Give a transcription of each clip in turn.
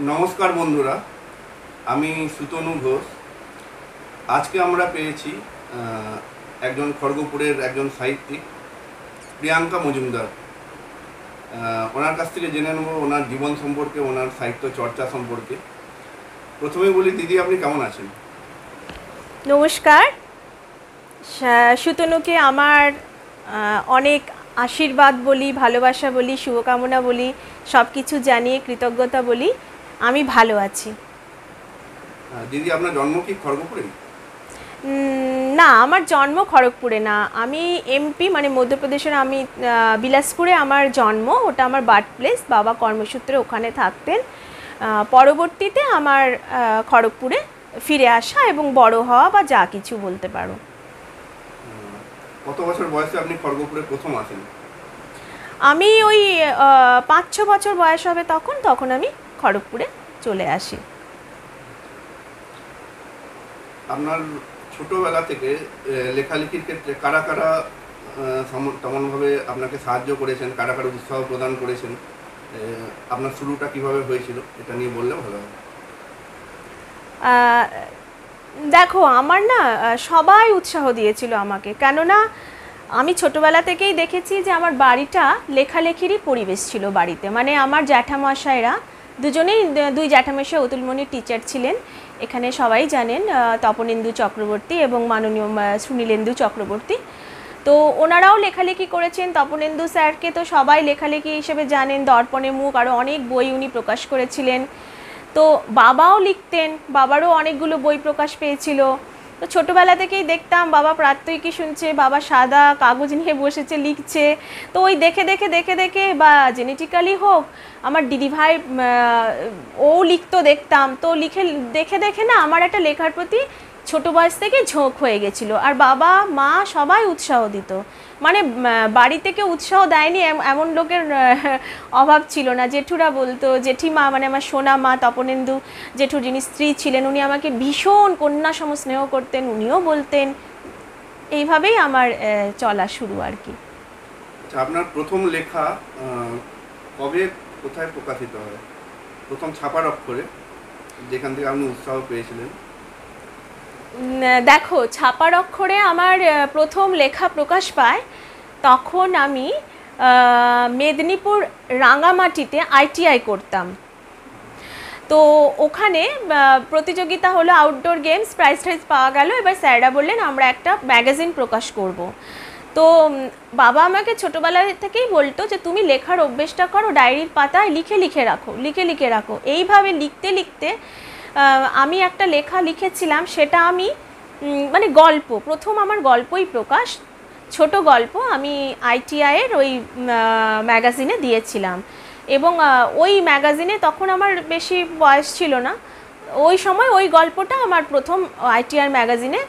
নমস্কার বন্ধুরা, আমি সুতনু ঘোষ। আজকে আমরা পেয়েছি একজন খড়গপুরের একজন সাহিত্যিক প্রিয়াঙ্কা মজুমদার। ওনার কাছ থেকে জেনে নেব ওনার জীবন সম্পর্কে, ওনার সাহিত্য চর্চা সম্পর্কে। প্রথমেই বলি, দিদি আপনি কেমন আছেন? নমস্কার। সুতনুকে আমার অনেক আশীর্বাদ বলি, ভালোবাসা বলি, শুভকামনা বলি, সব কিছু জানিয়ে কৃতজ্ঞতা বলি। আমি ভালো আছি। দিদি, আপনার জন্ম কি খড়গপুরে? না, আমার জন্ম খড়গপুরে না। আমি এমপি মানে মধ্যপ্রদেশের, আমি বিলাসপুরে আমার জন্ম। ওটা আমার বার্থ প্লেস। বাবা কর্মসূত্রে ওখানে থাকতেন। পরবর্তীতে আমার খড়গপুরে ফিরে আসা এবং বড় হওয়া বা যা কিছু বলতে পারো। কত বছর বয়সে আপনি খড়গপুরে প্রথম আসেন? আমি ওই ৫-৬ বছর বয়স হবে তখন আমি খড়গপুরে চলে আসি। আপনার ছোটবেলা থেকে লেখালেখির ক্ষেত্রে কারা কারা তেমনভাবে আপনাকে সাহায্য করেছেন, কারা কারা উৎসাহ প্রদান করেছেন, আপনার শুরুটা কিভাবে হয়েছিল এটা নিয়ে বললে ভালো হয়। দেখো, আমার না সবাই উৎসাহ দিয়েছিল আমাকে, কেননা আমি ছোটবেলা থেকেই দেখেছি যে আমার বাড়িটা লেখালেখিরই পরিবেশ ছিল বাড়িতে। মানে আমার জ্যাঠামশাইরা দুজনেই, দুই জ্যাঠামশাই অতুলমণির টিচার ছিলেন, এখানে সবাই জানেন, তপনেন্দু চক্রবর্তী এবং মাননীয় সুনীলেন্দু চক্রবর্তী। তো ওনারাও লেখালেখি করেছেন। তপনেন্দু স্যারকে তো সবাই লেখালেখি হিসেবে জানেন, দর্পণে মুখ, আরও অনেক বই উনি প্রকাশ করেছিলেন। তো বাবাও লিখতেন, বাবারও অনেকগুলো বই প্রকাশ পেয়েছিল। তো ছোটোবেলা থেকেই দেখতাম বাবা প্রাত্যহিকী শুনছে, বাবা সাদা কাগজ নিয়ে বসেছে লিখছে। তো ওই দেখে দেখে দেখে দেখে বা জেনেটিক্যালি হোক, আমার দিদিভাই ও লিখতো দেখতাম। তো লিখে দেখে দেখে না আমার একটা লেখার প্রতি ছোটো বয়স থেকে ঝোঁক হয়ে গেছিলো। আর বাবা মা সবাই উৎসাহ দিত। মানে বাড়ি থেকে উৎসাহ দেয়নি এমন লোকের অভাব ছিল না। জেঠুরা বলতো, জেঠিমা মানে আমার সোনা মা তপনেন্দু জেঠুর যিনি স্ত্রী ছিলেন, উনি আমাকে ভীষণ কন্যা সম স্নেহ করতেন, উনিও বলতেন। এইভাবেই আমার চলা শুরু আর কি। আচ্ছা, আপনার প্রথম লেখা কবে কোথায় প্রকাশিত হয়? প্রথম ছাপার অক্ষরে, যেখান থেকে আপনি উৎসাহ পেয়েছিলেন? দেখো, ছাপার অক্ষরে আমার প্রথম লেখা প্রকাশ পায় তখন আমি মেদিনীপুর রাঙামাটিতে আইটিআই করতাম। তো ওখানে প্রতিযোগিতা হলো, আউটডোর গেমস, প্রাইজ টাইজ পাওয়া গেল। এবার স্যাররা বললেন আমরা একটা ম্যাগাজিন প্রকাশ করব। তো বাবা আমাকে ছোটোবেলা থেকেই বলতো যে তুমি লেখার অভ্যেসটা করো, ডায়েরির পাতায় লিখে লিখে রাখো, লিখে লিখে রাখো। এইভাবে লিখতে লিখতে আমি একটা লেখা লিখেছিলাম, সেটা আমি মানে গল্প, প্রথম আমার গল্পই প্রকাশ, ছোট গল্প আমি আইটিআইয়ের ওই ম্যাগাজিনে দিয়েছিলাম। এবং ওই ম্যাগাজিনে তখন আমার বেশি বয়স ছিল না, ওই সময় ওই গল্পটা আমার প্রথম আইটিআর ম্যাগাজিনে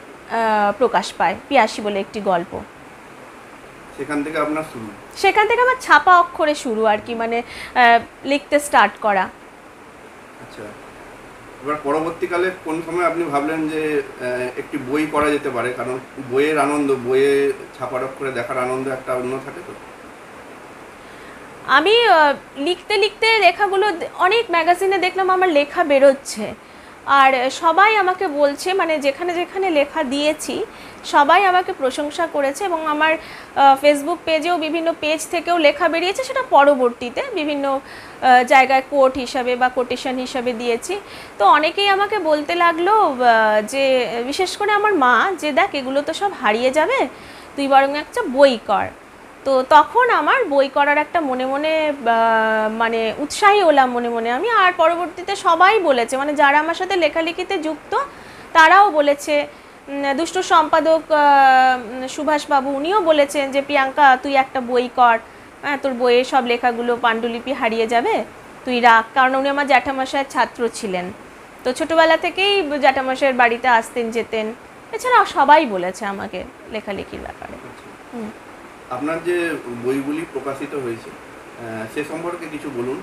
প্রকাশ পায়, পিয়াসী বলে একটি গল্প। সেখান থেকে আপনার শুরু? সেখান থেকে আমার ছাপা অক্ষরে শুরু আর কি, মানে লিখতে স্টার্ট করা। আচ্ছা, এবার পরবর্তীকালে কোন সময় আপনি ভাবলেন যে একটি বই করা যেতে পারে? কারণ বইয়ের আনন্দ, বইয়ে ছাপার অক্ষরে দেখার আনন্দ একটা অন্য থাকে। তো আমি লিখতে লিখতে লেখাগুলো অনেক ম্যাগাজিনে দেখলাম আমার লেখা বেরোচ্ছে, আর সবাই আমাকে বলছে, মানে যেখানে যেখানে লেখা দিয়েছি সবাই আমাকে প্রশংসা করেছে। এবং আমার ফেসবুক পেজেও বিভিন্ন পেজ থেকেও লেখা বেরিয়েছে, সেটা পরবর্তীতে বিভিন্ন জায়গায় কোট হিসাবে বা কোটেশন হিসাবে দিয়েছি। তো অনেকেই আমাকে বলতে লাগলো, যে বিশেষ করে আমার মা, যে দেখ এগুলো তো সব হারিয়ে যাবে, তুই বরং একটা বই কর। তো তখন আমার বই করার একটা মনে মনে মানে উৎসাহী হলাম মনে মনে আমি। আর পরবর্তীতে সবাই বলেছে, মানে যারা আমার সাথে লেখালেখিতে যুক্ত তারাও বলেছে, দুষ্টু সম্পাদক সুভাষবাবু উনিও বলেছেন যে প্রিয়াঙ্কা তুই একটা বই কর, হ্যাঁ তোর বইয়ের সব লেখাগুলো পাণ্ডুলিপি হারিয়ে যাবে, তুই রাখ। কারণ উনি আমার জ্যাঠামশাইয়ের ছাত্র ছিলেন, তো ছোটোবেলা থেকেই জ্যাঠামশাইয়ের বাড়িতে আসতেন যেতেন। এছাড়াও সবাই বলেছে আমাকে লেখালেখির ব্যাপারে। আপনার যে বইগুলি প্রকাশিত হয়েছে সে সম্পর্কে কিছু বলুন।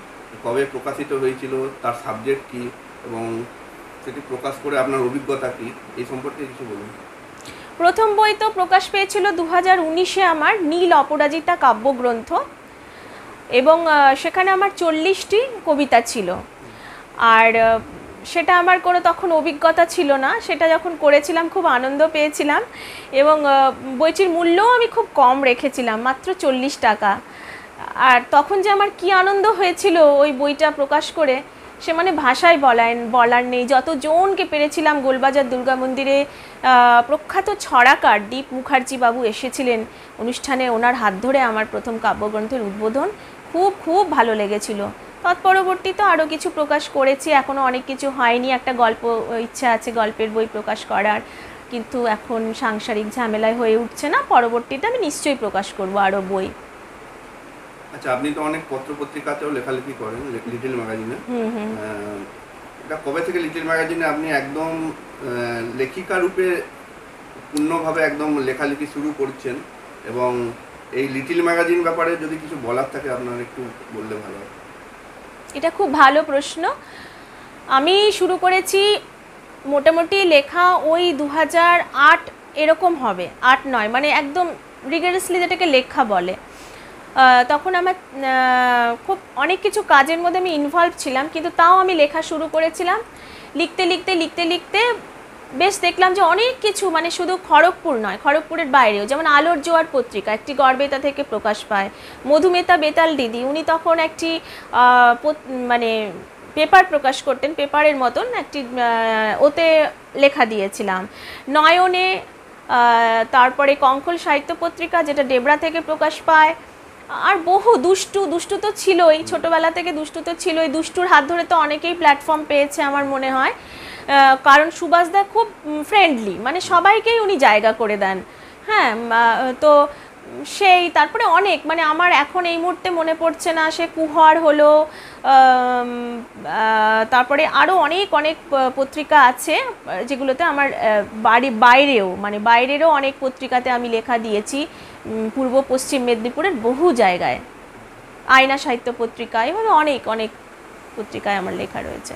কবে প্রকাশিত হয়েছিল, তার সাবজেক্ট কী, এবং সেটি প্রকাশ করে আপনার অভিজ্ঞতা কী, এই সম্পর্কে কিছু বলুন। প্রথম বই তো প্রকাশ পেয়েছিল 2019-এ আমার নীল অপরাজিতা কাব্যগ্রন্থ, এবং সেখানে আমার 40টি কবিতা ছিল। আর সেটা আমার কোনো তখন অভিজ্ঞতা ছিল না, সেটা যখন করেছিলাম খুব আনন্দ পেয়েছিলাম এবং বইটির মূল্যও আমি খুব কম রেখেছিলাম, মাত্র 40 টাকা। আর তখন যে আমার কি আনন্দ হয়েছিল ওই বইটা প্রকাশ করে, সে মানে ভাষায় বলার নেই। যতজনকে পেরেছিলাম, গোলবাজার দুর্গা মন্দিরে প্রখ্যাত ছড়াকার দীপ মুখার্জি বাবু এসেছিলেন অনুষ্ঠানে, ওনার হাত ধরে আমার প্রথম কাব্যগ্রন্থের উদ্বোধন। খুব খুব ভালো লেগেছিল। তৎপরবর্তীতে আরও কিছু প্রকাশ করেছি, এখনও অনেক কিছু হয়নি। একটা গল্প ইচ্ছা আছে গল্পের বই প্রকাশ করার, কিন্তু এখন সাংসারিক ঝামেলায় হয়ে উঠছে না। পরবর্তীতে আমি নিশ্চয়ই প্রকাশ করব আরও বই। আচ্ছা, আপনি তো অনেক পত্র পত্রিকাতেও লেখালেখি করেন, লিটল ম্যাগাজিনে। এটা কবে থেকে লিটল ম্যাগাজিনে আপনি একদম লেখিকা রূপে পূর্ণভাবে একদম লেখালেখি শুরু করছেন? এবং এই লিটল ম্যাগাজিন ব্যাপারে যদি কিছু বলার থাকে আপনার একটু বললে ভালো হয়। এটা খুব ভালো প্রশ্ন। আমি শুরু করেছি মোটামুটি লেখা ওই 2008 এরকম হবে, 8-9, মানে একদম রিগারাসলি যেটাকে লেখা বলে। তখন আমার খুব অনেক কিছু কাজের মধ্যে আমি ইনভলভ ছিলাম, কিন্তু তাও আমি লেখা শুরু করেছিলাম। লিখতে লিখতে লিখতে লিখতে বেশ দেখলাম যে অনেক কিছু, মানে শুধু খড়গপুর নয়, খড়গপুরের বাইরেও, যেমন আলোর জোয়ার পত্রিকা একটি গড়বেতা থেকে প্রকাশ পায়। মধুমেতা বেতাল দিদি, উনি তখন একটি মানে পেপার প্রকাশ করতেন, পেপারের মতন একটি, ওতে লেখা দিয়েছিলাম। নয়নে, তারপরে কঙ্কল সাহিত্য পত্রিকা যেটা ডেবরা থেকে প্রকাশ পায়। আর বহু দুষ্টু তো ছিলই, ছোটোবেলা থেকে দুষ্টু তো ছিলই। দুষ্টুর হাত ধরে তো অনেকেই প্ল্যাটফর্ম পেয়েছে আমার মনে হয়, কারণ সুভাষদা খুব ফ্রেন্ডলি, মানে সবাইকেই উনি জায়গা করে দেন। হ্যাঁ, তো সেই তারপরে অনেক, মানে আমার এখন এই মুহূর্তে মনে পড়ছে না, সে কুহর হলো, তারপরে আরও অনেক অনেক পত্রিকা আছে যেগুলোতে আমার বাইরেও, মানে বাইরেরও অনেক পত্রিকাতে আমি লেখা দিয়েছি, পূর্ব পশ্চিম মেদিনীপুরের বহু জায়গায়, আয়না সাহিত্য পত্রিকা, এভাবে অনেক অনেক পত্রিকায় আমার লেখা রয়েছে।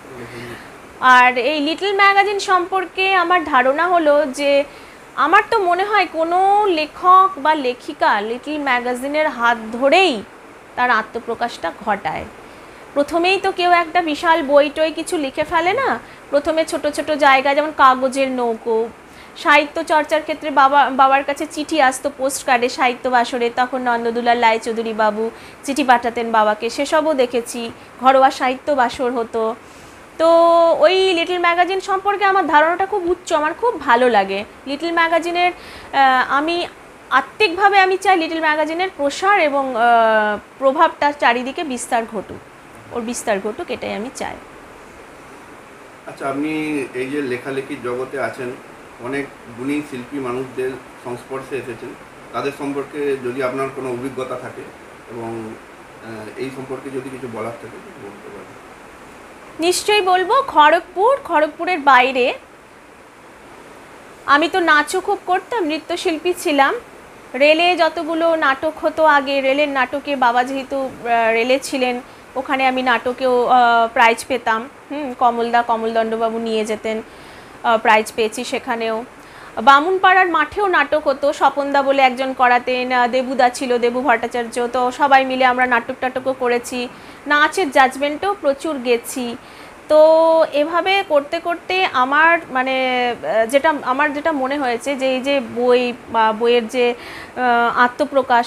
আর এই লিটল ম্যাগাজিন সম্পর্কে আমার ধারণা হলো যে, আমার তো মনে হয় কোনো লেখক বা লেখিকা লিটল ম্যাগাজিনের হাত ধরেই তার আত্মপ্রকাশটা ঘটায়। প্রথমেই তো কেউ একটা বিশাল বই টই কিছু লিখে ফেলে না, প্রথমে ছোট ছোট জায়গা, যেমন কাগজের নৌকো। সাহিত্য চর্চার ক্ষেত্রে বাবার কাছে চিঠি আসতো পোস্ট কার্ডে, সাহিত্য বাসরে, তখন নন্দদুলাল রায়চৌধুরী বাবু চিঠি পাঠাতেন বাবাকে, সেসবও দেখেছি। ঘরোয়া সাহিত্য বাসর হতো। তো ওই লিটল ম্যাগাজিন সম্পর্কে আমার ধারণাটা খুব উচ্চ, আমার খুব ভালো লাগে লিটল ম্যাগাজিনের। আমি আত্মিকভাবে আমি চাই লিটল ম্যাগাজিনের প্রসার এবং প্রভাবটা চারিদিকে বিস্তার ঘটুক, এটাই আমি চাই। আচ্ছা, আপনি এই যে লেখালেখির জগতে আছেন, অনেক গুণী শিল্পী মানুষদের সংস্পর্শে এসেছেন, তাদের সম্পর্কে যদি আপনার কোনো অভিজ্ঞতা থাকে এবং এই সম্পর্কে যদি কিছু বলার থাকে বলতে পারেন। নিশ্চয়ই বলবো। খড়গপুরের বাইরে আমি তো নাচও খুব করতাম, নৃত্যশিল্পী ছিলাম। রেলে যতগুলো নাটক হতো আগে, রেলের নাটকে বাবা যেহেতু রেলে ছিলেন, ওখানে আমি নাটকেও প্রাইজ পেতাম। কমলদণ্ডবাবু নিয়ে যেতেন, প্রাইজ পেয়েছি সেখানেও। বামুনপাড়ার মাঠেও নাটক হতো, স্বপনদা বলে একজন করাতেন, দেবুদা ছিল, দেবু ভট্টাচার্য, তো সবাই মিলে আমরা নাটকও করেছি। নাচের জাজমেন্টও প্রচুর গেছি। তো এভাবে করতে করতে আমার মানে যেটা মনে হয়েছে যে এই যে বই বা বইয়ের যে আত্মপ্রকাশ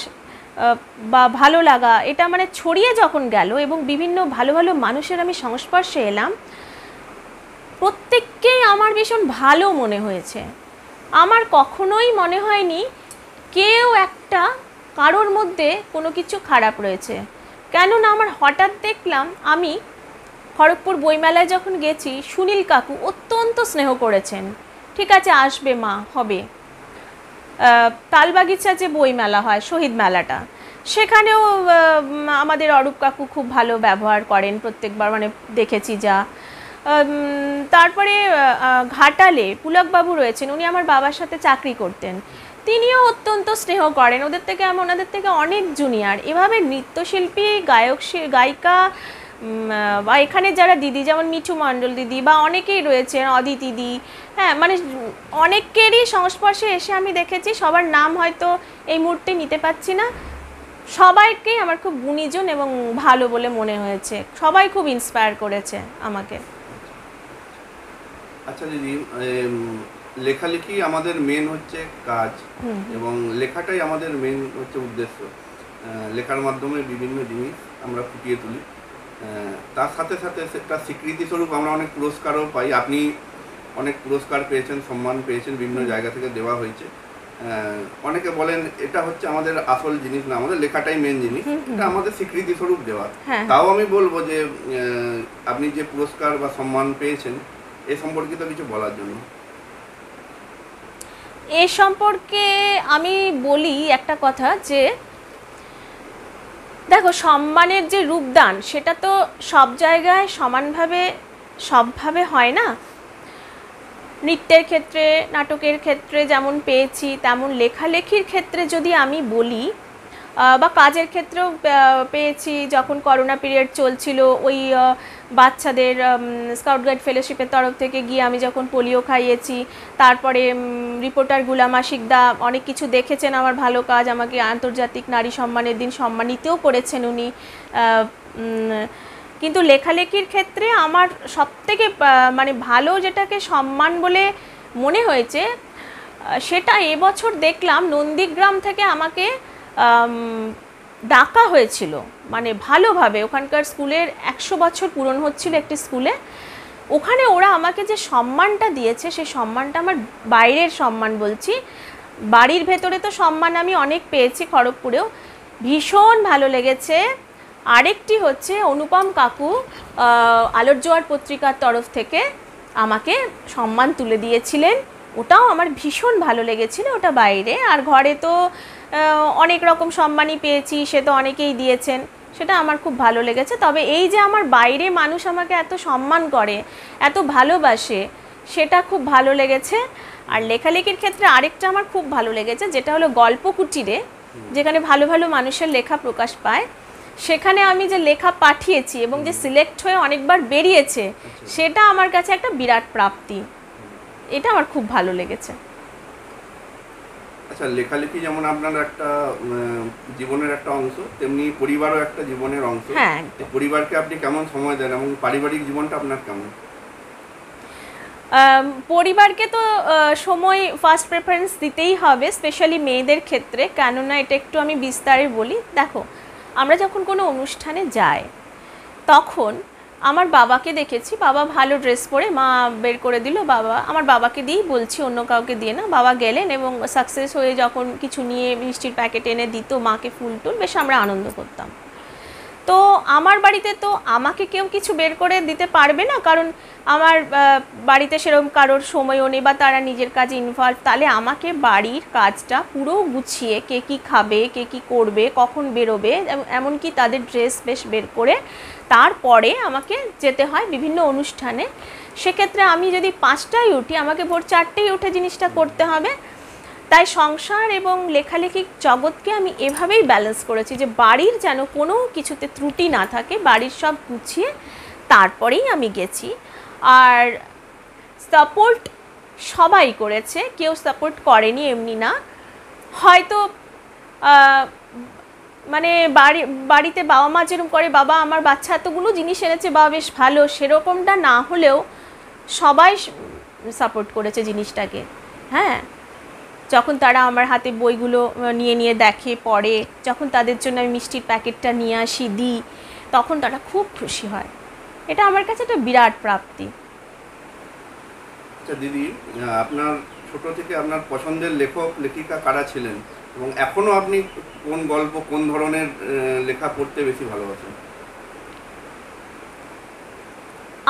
বা ভালো লাগা, এটা মানে ছড়িয়ে যখন গেল এবং বিভিন্ন ভালো ভালো মানুষের আমি সংস্পর্শে এলাম, প্রত্যেককেই আমার ভীষণ ভালো মনে হয়েছে। আমার কখনোই মনে হয়নি কেউ একটা কারোর মধ্যে কোনো কিছু খারাপ রয়েছে। কেননা আমার হঠাৎ দেখলাম, আমি খড়গপুর বইমেলায় যখন গেছি, সুনীল কাকু অত্যন্ত স্নেহ করেছেন, ঠিক আছে আসবে মা, হবে। তালবাগিচা যে বইমেলা হয়, শহীদ মেলাটা, সেখানেও আমাদের অরূপ কাকু খুব ভালো ব্যবহার করেন প্রত্যেকবার, মানে দেখেছি যা। তারপরে ঘাটালে পুলকবাবু রয়েছেন, উনি আমার বাবার সাথে চাকরি করতেন, তিনিও অত্যন্ত স্নেহ করেন, ওনাদের থেকে অনেক জুনিয়র। এভাবে নৃত্যশিল্পী, গায়িকা বা এখানে যারা দিদি, যেমন মিঠু মণ্ডল দিদি বা অনেকেই রয়েছেন, অদিতি দিদি, হ্যাঁ, মানে অনেকেরই সংস্পর্শে এসে আমি দেখেছি, সবার নাম হয়তো এই মুহূর্তে নিতে পারছি না, সবাইকেই আমার খুব গুণীজন এবং ভালো বলে মনে হয়েছে, সবাই খুব ইন্সপায়ার করেছে আমাকে। আচ্ছা দিদি, লেখালেখি আমাদের মেন হচ্ছে কাজ, এবং লেখাটাই আমাদের মেন হচ্ছে উদ্দেশ্য। লেখার মাধ্যমে বিভিন্ন জিনিস আমরা ফুটিয়ে তুলি। তার সাথে সাথে সেটা স্বীকৃতি স্বরূপ আমরা অনেক পুরস্কারও পাই। আপনি অনেক পুরস্কার পেয়েছেন, সম্মান পেয়েছেন, বিভিন্ন জায়গা থেকে দেওয়া হয়েছে। অনেকে বলেন এটা হচ্ছে আমাদের আসল জিনিস না, আমাদের লেখাটাই মেন জিনিস, এটা আমাদের স্বীকৃতি স্বরূপ দেওয়া। তাও আমি বলবো যে আপনি যে পুরস্কার বা সম্মান পেয়েছেন এ সম্পর্কিত কিছু বলার জন্য। এ সম্পর্কে আমি বলি একটা কথা, যে দেখো, সম্মানের যে রূপদান সেটা তো সব জায়গায় সমানভাবে সবভাবে হয় না। নৃত্যের ক্ষেত্রে, নাটকের ক্ষেত্রে যেমন পেয়েছি, তেমন লেখালেখির ক্ষেত্রে যদি আমি বলি, বা কাজের ক্ষেত্রেও পেয়েছি। যখন করোনা পিরিয়ড চলছিল, ওই বাচ্চাদের স্কাউট গাইড ফেলোশিপের তরফ থেকে গিয়ে আমি যখন পোলিও খাইয়েছি, তারপরে রিপোর্টার গুলাম আশিকদা অনেক কিছু দেখেছেন আমার ভালো কাজ, আমাকে আন্তর্জাতিক নারী সম্মানের দিন সম্মানিতও করেছেন উনি। কিন্তু লেখালেখির ক্ষেত্রে আমার সবথেকে মানে ভালো যেটাকে সম্মান বলে মনে হয়েছে, সেটা এবছর দেখলাম নন্দীগ্রাম থেকে আমাকে ডাকা হয়েছিল, মানে ভালোভাবে। ওখানকার স্কুলের 100 বছর পূরণ হচ্ছিল একটি স্কুলে, ওখানে ওরা আমাকে যে সম্মানটা দিয়েছে, সেই সম্মানটা আমার বাইরের সম্মান বলছি, বাড়ির ভেতরে তো সম্মান আমি অনেক পেয়েছি খড়গপুরেও, ভীষণ ভালো লেগেছে। আরেকটি হচ্ছে অনুপম কাকু আলোর জোয়ার পত্রিকার তরফ থেকে আমাকে সম্মান তুলে দিয়েছিলেন, ওটাও আমার ভীষণ ভালো লেগেছিল। ওটা বাইরে, আর ঘরে তো অনেক রকম সম্মানই পেয়েছি, সে তো অনেকেই দিয়েছেন, সেটা আমার খুব ভালো লেগেছে। তবে এই যে আমার বাইরে মানুষ আমাকে এত সম্মান করে, এত ভালোবাসে, সেটা খুব ভালো লেগেছে। আর লেখালেখির ক্ষেত্রে আরেকটা আমার খুব ভালো লেগেছে, যেটা হলো গল্প কুটিরে, যেখানে ভালো ভালো মানুষের লেখা প্রকাশ পায়, সেখানে আমি যে লেখা পাঠিয়েছি এবং যে সিলেক্ট হয়ে অনেকবার বেরিয়েছে, সেটা আমার কাছে একটা বিরাট প্রাপ্তি। এটা আমার খুব ভালো লেগেছে। আচ্ছা, লেখালেখি যেমন আপনার একটা জীবনের একটা অংশ, তেমনি পরিবারও একটা জীবনের অংশ। হ্যাঁ, পরিবারকে আপনি কেমন সময় দেন এবং পারিবারিক জীবনটা আপনার কেমন? পরিবারকে তো সময় ফার্স্ট প্রেফারেন্স দিতেই হবে, স্পেশালি মেয়েদের ক্ষেত্রে। কেননা এটা একটু আমি বিস্তারে বলি। দেখো, আমরা যখন কোনো অনুষ্ঠানে যাই, তখন আমার বাবাকে দেখেছি, বাবা ভালো ড্রেস পরে, মা বের করে দিল, বাবা, আমার বাবাকে দিয়েই বলছি, অন্য কাউকে দিয়ে না, বাবা গেলেন এবং সাকসেস হয়ে যখন কিছু নিয়ে মিষ্টির প্যাকেট এনে দিত, মাকে ফুল টুল, বেশ আমরা আনন্দ করতাম। তো আমার বাড়িতে তো আমাকে কেউ কিছু বের করে দিতে পারবে না, কারণ আমার বাড়িতে সেরকম কারোর সময়ও নেই, বা তারা নিজের কাজে ইনভলভ। তাহলে আমাকে বাড়ির কাজটা পুরো গুছিয়ে, কে কী খাবে, কে কী করবে, কখন বেরোবে, এমনকি তাদের ড্রেস বেশ বের করে তারপরে আমাকে যেতে হয় বিভিন্ন অনুষ্ঠানে। সেক্ষেত্রে আমি যদি 5টায় উঠি, আমাকে ভোর 4টেই উঠে জিনিসটা করতে হবে। তাই সংসার এবং লেখালেখির জগৎকে আমি এভাবেই ব্যালেন্স করেছি, যে বাড়ির যেন কোনো কিছুতে ত্রুটি না থাকে, বাড়ির সব গুছিয়ে তারপরেই আমি গেছি। আর সাপোর্ট সবাই করেছে, কেউ সাপোর্ট করেনি এমনি না। হয়তো মানে বাড়িতে বাবা মা যেরকম করে, বাবা আমার বাচ্চা এতগুলো জিনিস এনেছে, বাবা বেশ ভালো, সেরকমটা না হলেও সবাই সাপোর্ট করেছে জিনিসটাকে। হ্যাঁ, যখন তারা আমার হাতে বইগুলো নিয়ে নিয়ে দেখে, পড়ে, যখন তাদের জন্য আমি মিষ্টির প্যাকেটটা নিয়ে আসি, দিই, তখন তারা খুব খুশি হয়। এটা আমার কাছে একটা বিরাট প্রাপ্তি। আচ্ছা দিদি, আপনার ছোট থেকে আপনার পছন্দের লেখক লেখিকা কারা ছিলেন, এবং এখনো আপনি কোন গল্প, কোন ধরনের লেখা পড়তে বেশি ভালোবাসেন?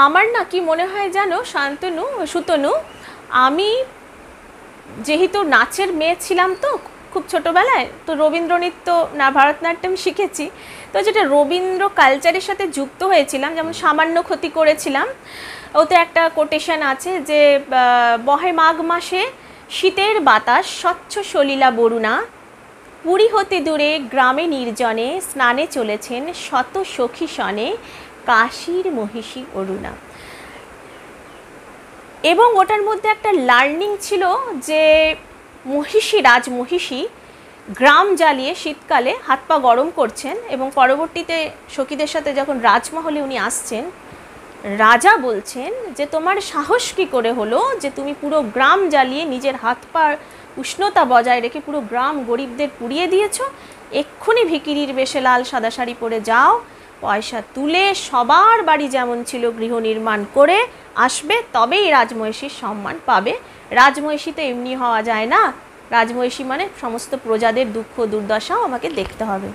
আমার না কি মনে হয় জানো সুতনু, আমি যেহেতু নাচের মেয়ে ছিলাম, তো খুব ছোটোবেলায় তো রবীন্দ্র নৃত্য না ভারতনাট্যম শিখেছি, তো যেটা রবীন্দ্র কালচারের সাথে যুক্ত হয়েছিলাম। যেমন সামান্য ক্ষতি করেছিলাম, ওতে একটা কোটেশন আছে যে বহে মাঘ মাসে শীতের বাতাস স্বচ্ছ সলিলা বরুণা, পুরী হতে দূরে গ্রামে নির্জনে স্নানে চলেছেন শত সখী সনে কাশীর মহিষী অরুণা। এবং ওটার মধ্যে একটা লার্নিং ছিল যে মহিষী, রাজমহিষী গ্রাম জ্বালিয়ে শীতকালে হাত পা গরম করছেন এবং পরবর্তীতে সখীদের সাথে যখন রাজমহলে উনি আসছেন, রাজা বলছেন যে তোমার সাহস কী করে হলো যে তুমি পুরো গ্রাম জ্বালিয়ে নিজের হাত পা উষ্ণতা বজায় রেখে পুরো গ্রাম গরিবদের পুড়িয়ে দিয়েছ, এক্ষুনি ভিকিরির বেশে লাল সাদা শাড়ি পরে যাও, পয়সা তুলে সবার বাড়ি যেমন ছিল গৃহ নির্মাণ করে আসবে, তবেই রাজমহিষীর সম্মান পাবে। রাজমহিষী তো এমনি হওয়া যায় না, রাজমহিষী মানে সমস্ত প্রজাদের দুঃখ দুর্দশাও আমাকে দেখতে হবে।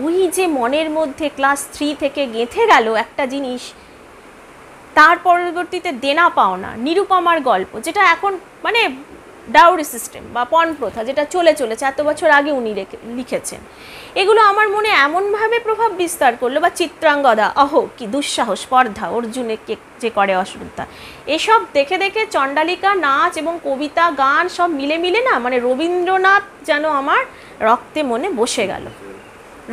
ওই যে মনের মধ্যে ক্লাস 3 থেকে গেঁথে গেল একটা জিনিস, তার পরবর্তীতে দেনা পাওনা, নিরুপমার গল্প, যেটা এখন মানে ডাউরি সিস্টেম বা পণ প্রথা যেটা চলেছে এত বছর আগে উনি লিখেছেন, এগুলো আমার মনে এমনভাবে প্রভাব বিস্তার করলো। বা চিত্রাঙ্গদা, অহো কি দুঃসাহস, স্পর্ধা, অর্জুনে কে যে করে অশ্রদ্ধা, এসব দেখে দেখে চণ্ডালিকা, নাচ এবং কবিতা, গান সব মিলে না মানে রবীন্দ্রনাথ যেন আমার রক্তে মনে বসে গেল।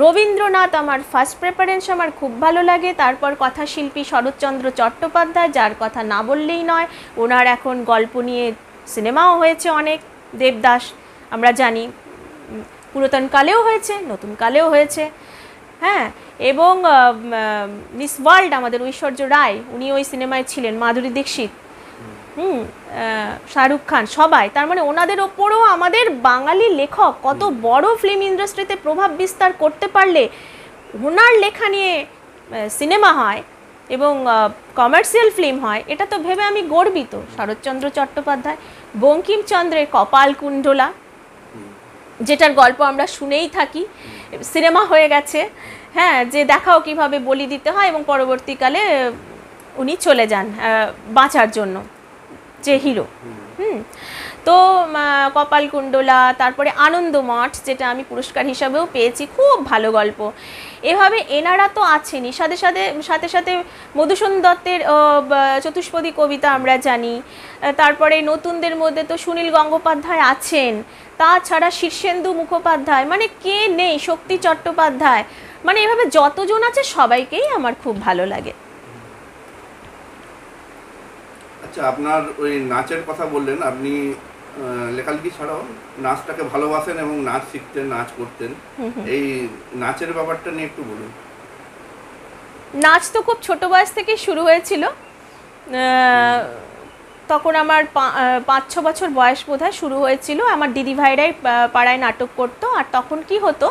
রবীন্দ্রনাথ আমার ফার্স্ট প্রেফারেন্স, আমার খুব ভালো লাগে। তারপর কথাশিল্পী শরৎচন্দ্র চট্টোপাধ্যায়, যার কথা না বললেই নয়, ওনার এখন গল্প নিয়ে সিনেমাও হয়েছে অনেক, দেবদাস আমরা জানি, পুরাতন কালেও হয়েছে, নতুন কালেও হয়েছে, হ্যাঁ। এবং মিস ওয়ার্ল্ড আমাদের ঐশ্বর্য রায়, উনি ওই সিনেমায় ছিলেন, মাধুরী দীক্ষিত, শাহরুখ খান, সবাই। তার মানে ওনাদের ওপরও আমাদের বাঙালি লেখক কত বড় ফিল্ম ইন্ডাস্ট্রিতে প্রভাব বিস্তার করতে পারলে ওনার লেখা নিয়ে সিনেমা হয় এবং কমার্শিয়াল ফিল্ম হয়, এটা তো ভেবে আমি গর্বিত। শরৎচন্দ্র চট্টোপাধ্যায়, বঙ্কিমচন্দ্রের কপালকুণ্ডলা, যেটার গল্প আমরা শুনেই থাকি, সিনেমা হয়ে গেছে, হ্যাঁ, যে দেখাও কিভাবে বলি দিতে হয় এবং পরবর্তীকালে উনি চলে যান বাঁচার জন্য, যে হিরো। তো কপালকুণ্ডলা, তারপরে আনন্দমঠ, যেটা আমি পুরস্কার হিসাবেও পেয়েছি, খুব ভালো গল্প। এভাবে এনারা তো আছেনই, সাথে সাথে মধুসূদন দত্তের চতুষ্পদী কবিতা আমরা জানি। তারপরে নতুনদের মধ্যে তো সুনীল গঙ্গোপাধ্যায় আছেন, তাছাড়া শীর্ষেন্দু মুখোপাধ্যায়, মানে কে নেই, শক্তি চট্টোপাধ্যায়, মানে এভাবে যতজন আছে সবাইকেই আমার খুব ভালো লাগে। আচ্ছা, আপনার ওই নাচের কথা বললেন, আপনি লেখালেখি ছাড়াও নাচটাকে ভালোবাসেন এবং নাচ শিখতেন, নাচ করতেন, এই নাচের ব্যাপারটা নিয়ে একটু বলুন। নাচ তো খুব ছোট বয়স থেকে শুরু হয়েছিল, তখন আমার 5-6 বছর বয়স বোধহয় শুরু হয়েছিল। আমার দিদি ভাইরাই পাড়ায় নাটক করতো, আর তখন কি হতো,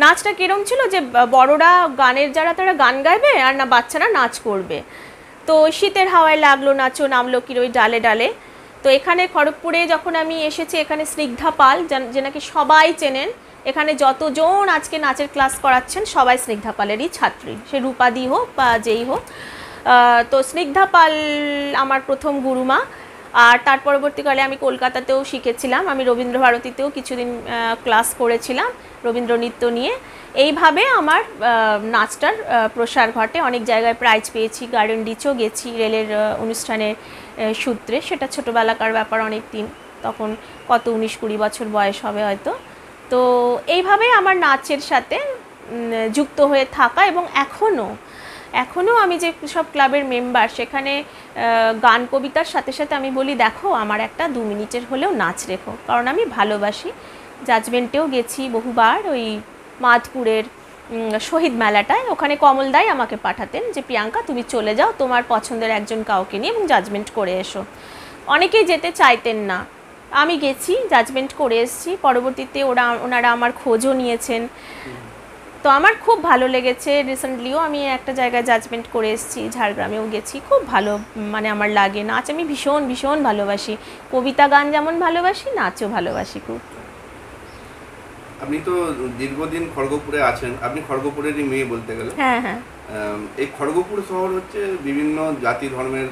নাচটা কিরম ছিল যে বড়রা গানের যারা তারা গান গাইবে আর না বাচ্চারা নাচ করবে। তো শীতের হাওয়ায় লাগলো নাচো নামলো কি ওই ডালে ডালে। তো এখানে খড়গপুরে যখন আমি এসেছি, এখানে স্নিগ্ধা পাল, যে নাকি সবাই চেনেন, এখানে যতজন আজকে নাচের ক্লাস করাচ্ছেন সবাই স্নিগ্ধা পালেরই ছাত্রী, সে রূপাদি হোক বা যেই হোক। তো স্নিগ্ধা পাল আমার প্রথম গুরুমা। আর তার পরবর্তীকালে আমি কলকাতাতেও শিখেছিলাম, আমি রবীন্দ্রভারতীতেও কিছুদিন ক্লাস করেছিলাম রবীন্দ্র নৃত্য নিয়ে। এইভাবে আমার নাচটার প্রসার ঘটে, অনেক জায়গায় প্রাইজ পেয়েছি, গার্ডেন রিচও গেছি রেলের অনুষ্ঠানের সূত্রে, সেটা ছোটোবেলাকার ব্যাপার, অনেক দিন, তখন কত 19-20 বছর বয়স হবে হয়তো। তো এইভাবেই আমার নাচের সাথে যুক্ত হয়ে থাকা, এবং এখনও আমি যে সব ক্লাবের মেম্বার, সেখানে গান কবিতার সাথে সাথে আমি বলি, দেখো আমার একটা 2 মিনিটের হলেও নাচ রেখো, কারণ আমি ভালোবাসি। জাজমেন্টেও গেছি বহুবার, ওই মাধপুরের শহীদ মেলাটায়, ওখানে কমলদাই আমাকে পাঠাতেন যে প্রিয়াঙ্কা তুমি চলে যাও তোমার পছন্দের একজন কাউকে নিয়ে এবং জাজমেন্ট করে এসো। অনেকেই যেতে চাইতেন না, আমি গেছি, জাজমেন্ট করে এসেছি। পরবর্তীতে ওনারা আমার খোঁজও নিয়েছেন, তো আমার খুব ভালো লেগেছে। রিসেন্টলিও আমি একটা জায়গায় জাজমেন্ট করে এসেছি, ঝাড়গ্রামেও গেছি, খুব ভালো মানে আমার লাগে। নাচ আমি ভীষণ ভীষণ ভালোবাসি, কবিতা গান যেমন ভালোবাসি, নাচও ভালোবাসি খুব। আপনি তো দীর্ঘদিন খড়গপুরে আছেন, আপনি খড়গপুরেরই মেয়ে বলতে গেলে। হ্যাঁ হ্যাঁ। এই খড়গপুর শহর হচ্ছে বিভিন্ন জাতি ধর্মের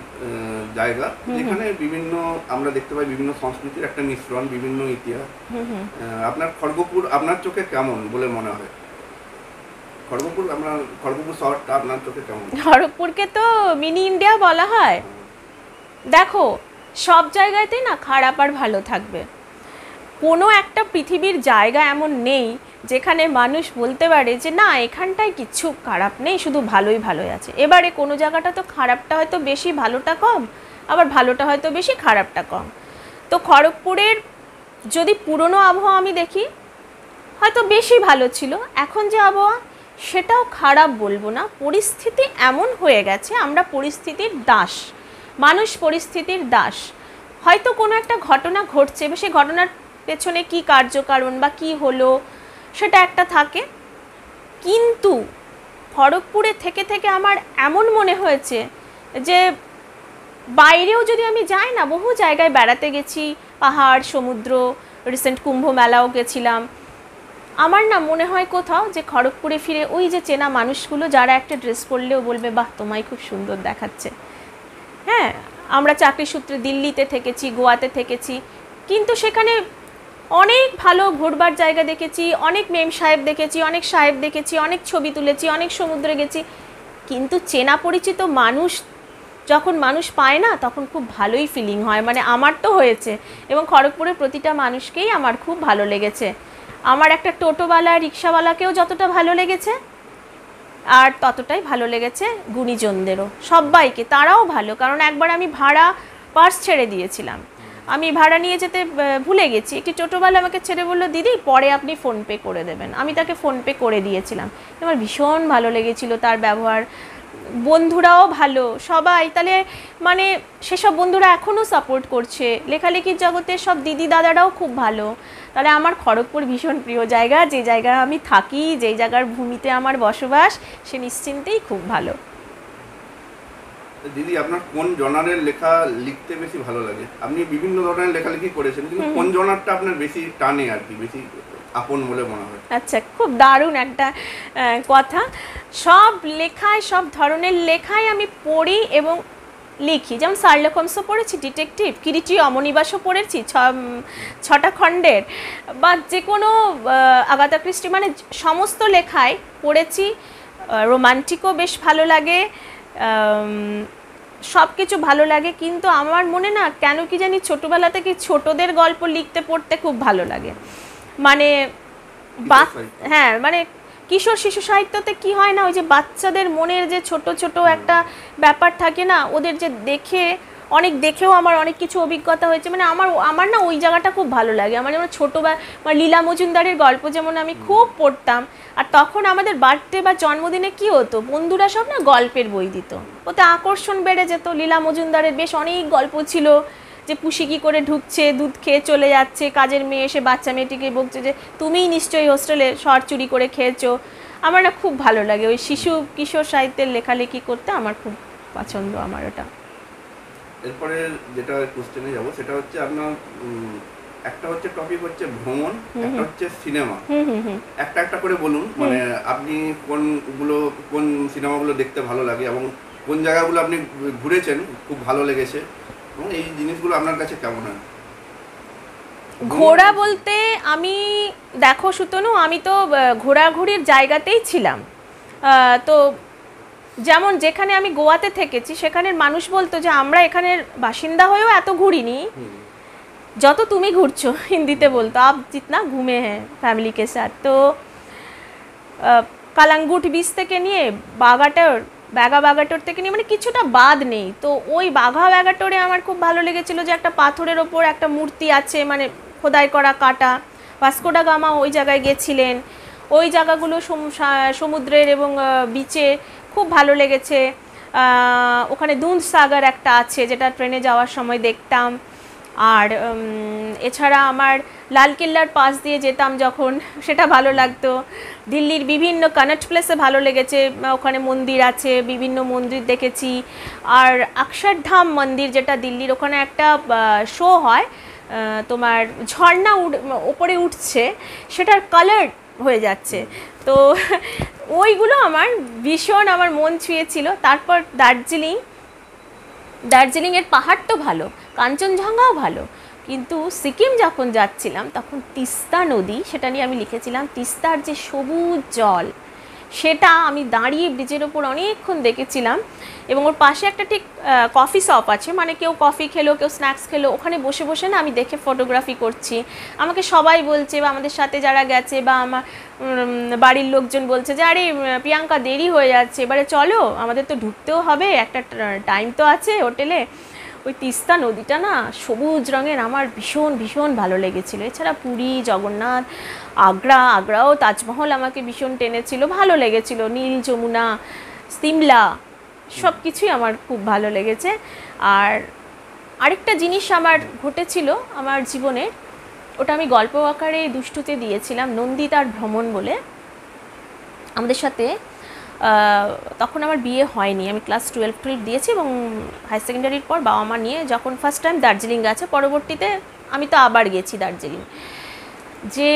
জায়গা, যেখানে বিভিন্ন আমরা দেখতে পাই বিভিন্ন সংস্কৃতির একটা মিশ্রণ, বিভিন্ন ইতিহাস। আপনার খড়গপুর আপনার চোখে কেমন বলে মনে হয়? খড়গপুর শহরটা আপনার চোখে কেমন? খড়গপুরকে তো মিনি ইন্ডিয়া বলা হয়। দেখো, সব জায়গাতেই না খারাপ আর ভালো থাকবে, কোনো একটা পৃথিবীর জায়গা এমন নেই যেখানে মানুষ বলতে পারে যে না এখানটায় কিচ্ছু খারাপ নেই, শুধু ভালোই ভালোই আছে। এবারে কোনো জায়গাটা তো খারাপটা হয়তো বেশি, ভালোটা কম, আবার ভালোটা হয়তো বেশি, খারাপটা কম। তো খড়গপুরের যদি পুরনো আবহাওয়া আমি দেখি, হয়তো বেশি ভালো ছিল। এখন যে আবহাওয়া সেটাও খারাপ বলবো না, পরিস্থিতি এমন হয়ে গেছে, আমরা পরিস্থিতির দাস, মানুষ পরিস্থিতির দাস। হয়তো কোনো একটা ঘটনা ঘটছে, বা সেই ঘটনার পেছনে কী কার্যকারণ বা কী হলো সেটা একটা থাকে, কিন্তু খড়গপুরে থেকে থেকে আমার এমন মনে হয়েছে যে বাইরেও যদি আমি যাই না, বহু জায়গায় বেড়াতে গেছি, পাহাড়, সমুদ্র, রিসেন্ট কুম্ভ মেলাও গেছিলাম, আমার না মনে হয় কোথাও যে খড়গপুরে ফিরে ওই যে চেনা মানুষগুলো যারা একটা ড্রেস পরলেও বলবে বাহ তোমায় খুব সুন্দর দেখাচ্ছে। হ্যাঁ, আমরা চাকরি সূত্রে দিল্লিতে থেকেছি, গোয়াতে থেকেছি, কিন্তু সেখানে অনেক ভালো ঘুরবার জায়গা দেখেছি, অনেক মেম সাহেব দেখেছি, অনেক সাহেব দেখেছি, অনেক ছবি তুলেছি, অনেক সমুদ্রে গেছি, কিন্তু চেনা পরিচিত মানুষ যখন মানুষ পায় না তখন খুব ভালোই ফিলিং হয়, মানে আমার তো হয়েছে। এবং খড়গপুরের প্রতিটা মানুষকেই আমার খুব ভালো লেগেছে। আমার একটা টোটোওয়ালা, রিক্সাওয়ালাকেও যতটা ভালো লেগেছে, আর ততটাই ভালো লেগেছে গুণীজনদেরও, সবাইকে, তারাও ভালো। কারণ একবার আমি ভাড়া পার্স ছেড়ে দিয়েছিলাম, আমি ভাড়া নিয়ে যেতে ভুলে গেছি, একটি টোটোওয়ালা আমাকে ছেড়ে বললো দিদি পরে আপনি ফোনপে করে দেবেন, আমি তাকে ফোনপে করে দিয়েছিলাম। আমার ভীষণ ভালো লেগেছিল তার ব্যবহার, বন্ধুরাও ভালো সবাই। তাহলে মানে সেসব বন্ধুরা এখনও সাপোর্ট করছে, লেখালেখির জগতে সব দিদি দাদারাও খুব ভালো। তাহলে আমার খড়গপুর ভীষণ প্রিয় জায়গা, যে জায়গায় আমি থাকি, যেই জায়গার ভূমিতে আমার বসবাস, সে নিশ্চিন্তেই খুব ভালো। দিদি, আপনার কোন জনারের লেখা লিখতে বেশি ভালো লাগে? আপনি বিভিন্ন ধরনের লেখালেখি করেছেন, কিন্তু কোন জনারটা আপনার বেশি টানে আর কি, বেশি আপন বলে মনে হয়? আচ্ছা, খুব দারুণ একটা কথা। সব লেখায়, সব ধরনের লেখায় আমি পড়ি এবং লিখি। যেমন শার্লক হোমসও পড়েছি, ডিটেকটিভ, কিরিটি অমনিবাসও পড়েছি 6টা খণ্ডের, বা যে কোনো আগাথা ক্রিস্টি, মানে সমস্ত লেখায় পড়েছি। রোমান্টিকও বেশ ভালো লাগে, সব কিছু ভালো লাগে। কিন্তু আমার মনে না কেন কি জানি ছোটোবেলা থেকে ছোটদের গল্প লিখতে পড়তে খুব ভালো লাগে। মানে হ্যাঁ, মানে কিশোর শিশু সাহিত্যতে কি হয় না, ওই যে বাচ্চাদের মনের যে ছোট ছোট একটা ব্যাপার থাকে না, ওদের যে দেখেও আমার অনেক কিছু অভিজ্ঞতা হয়েছে। মানে আমার না ওই জায়গাটা খুব ভালো লাগে। আমার যেমন ছোটোবেলা লীলা মজুমদারের গল্প যেমন আমি খুব পড়তাম, আর তখন আমাদের বার্থডে বা জন্মদিনে কি হতো, বন্ধুরা সব না গল্পের বই দিত, ওতে আকর্ষণ বেড়ে যেত। লীলা মজুমদারের বেশ অনেক গল্প ছিল, যে পুষি কী করে ঢুকছে, দুধ খেয়ে চলে যাচ্ছে, কাজের মেয়ে এসে বাচ্চা মেয়েটিকে বকছে যে তুমিই নিশ্চয়ই হোস্টেলে শর্ট চুরি করে খেয়েছো। আমার না খুব ভালো লাগে ওই শিশু কিশোর সাহিত্যের লেখালেখি করতে, আমার খুব পছন্দ আমার ওটা। এরপরে যেটা কোশ্চেনে যাব সেটা হচ্ছে আপনার একটা হচ্ছে টপিক হচ্ছে ভ্রমণ, একটা হচ্ছে সিনেমা। একটা একটা করে বলুন, মানে আপনি কোন সিনেমাগুলো দেখতে ভালো লাগে এবং কোন জায়গাগুলো আপনি ঘুরেছেন খুব ভালো লেগেছে, এবং এই জিনিসগুলো আপনার কাছে কেমন হয়? ঘোরা বলতে আমি, দেখো সুতনু, আমি তো ঘোরাঘুরির জায়গাতেই ছিলাম। তো যেমন যেখানে আমি গোয়াতে থেকেছি সেখানের মানুষ বলতো যে আমরা এখানের বাসিন্দা হয়েও এত ঘুরিনি যত তুমি ঘুরছো, হিন্দিতে বলতো আপ জিতনা ঘুমে হ্যাঁ ফ্যামিলি কে সাথ। তো কালাঙ্গুট বিচ থেকে নিয়ে বাগাটোর থেকে নিয়ে, মানে কিছুটা বাদ নেই। তো ওই বাগাটোরে আমার খুব ভালো লেগেছিল যে একটা পাথরের ওপর একটা মূর্তি আছে, মানে খোদাই করা কাটা। ভাস্কো দা গামা ওই জায়গায় গেছিলেন, ওই জায়গাগুলো সমুদ্রের এবং বিচে খুব ভালো লেগেছে। ওখানে দুধ সাগর একটা আছে যেটা ট্রেনে যাওয়ার সময় দেখতাম। আর এছাড়া আমার লালকেল্লার পাশ দিয়ে যেতাম যখন, সেটা ভালো লাগতো। দিল্লির বিভিন্ন কনট প্লেসে ভালো লেগেছে, ওখানে মন্দির আছে, বিভিন্ন মন্দির দেখেছি। আর অক্ষরধাম মন্দির যেটা দিল্লির, ওখানে একটা শো হয়, তোমার ঝর্ণা ওপরে উঠছে, সেটার কালার হয়ে যাচ্ছে। তো ওইগুলো আমার ভীষণ আমার মন ছুঁয়েছিল। তারপর দার্জিলিংয়ের পাহাড় তো ভালো, কাঞ্চনজঙ্ঘাও ভালো, কিন্তু সিকিম যখন যাচ্ছিলাম তখন তিস্তা নদী, সেটা নিয়ে আমি লিখেছিলাম। তিস্তার যে সবুজ জল, সেটা আমি দাঁড়িয়ে ব্রিজের ওপর অনেকক্ষণ দেখেছিলাম। এবং ওর পাশে একটা ঠিক কফি শপ আছে, মানে কেউ কফি খেলো, কেউ স্ন্যাক্স খেলো, ওখানে বসে বসে না আমি দেখে ফটোগ্রাফি করছি। আমাকে সবাই বলছে, বা আমাদের সাথে যারা গেছে বা আমার বাড়ির লোকজন বলছে যে আরে প্রিয়াঙ্কা দেরি হয়ে যাচ্ছে, এবারে চলো, আমাদের তো ঢুকতেও হবে, একটা টাইম তো আছে হোটেলে। ওই তিস্তা নদীটা না সবুজ রঙের, আমার ভীষণ ভীষণ ভালো লেগেছিলো। এছাড়া পুরী, জগন্নাথ, আগ্রাও তাজমহল আমাকে ভীষণ টেনেছিল, ভালো লেগেছিল। নীল যমুনা, সিমলা, সব কিছুই আমার খুব ভালো লেগেছে। আর আরেকটা জিনিস আমার ঘটেছিল আমার জীবনে, ওটা আমি গল্প আকারে দুষ্টুতে দিয়েছিলাম, নন্দিতার ভ্রমণ বলে। আমাদের সাথে তখন আমার বিয়ে হয়নি, আমি ক্লাস 12 দিয়েছি এবং হাই সেকেন্ডারির পর বাবা মা নিয়ে যখন ফার্স্ট টাইম দার্জিলিং গেছে, পরবর্তীতে আমি তো আবার গেছি দার্জিলিং, যে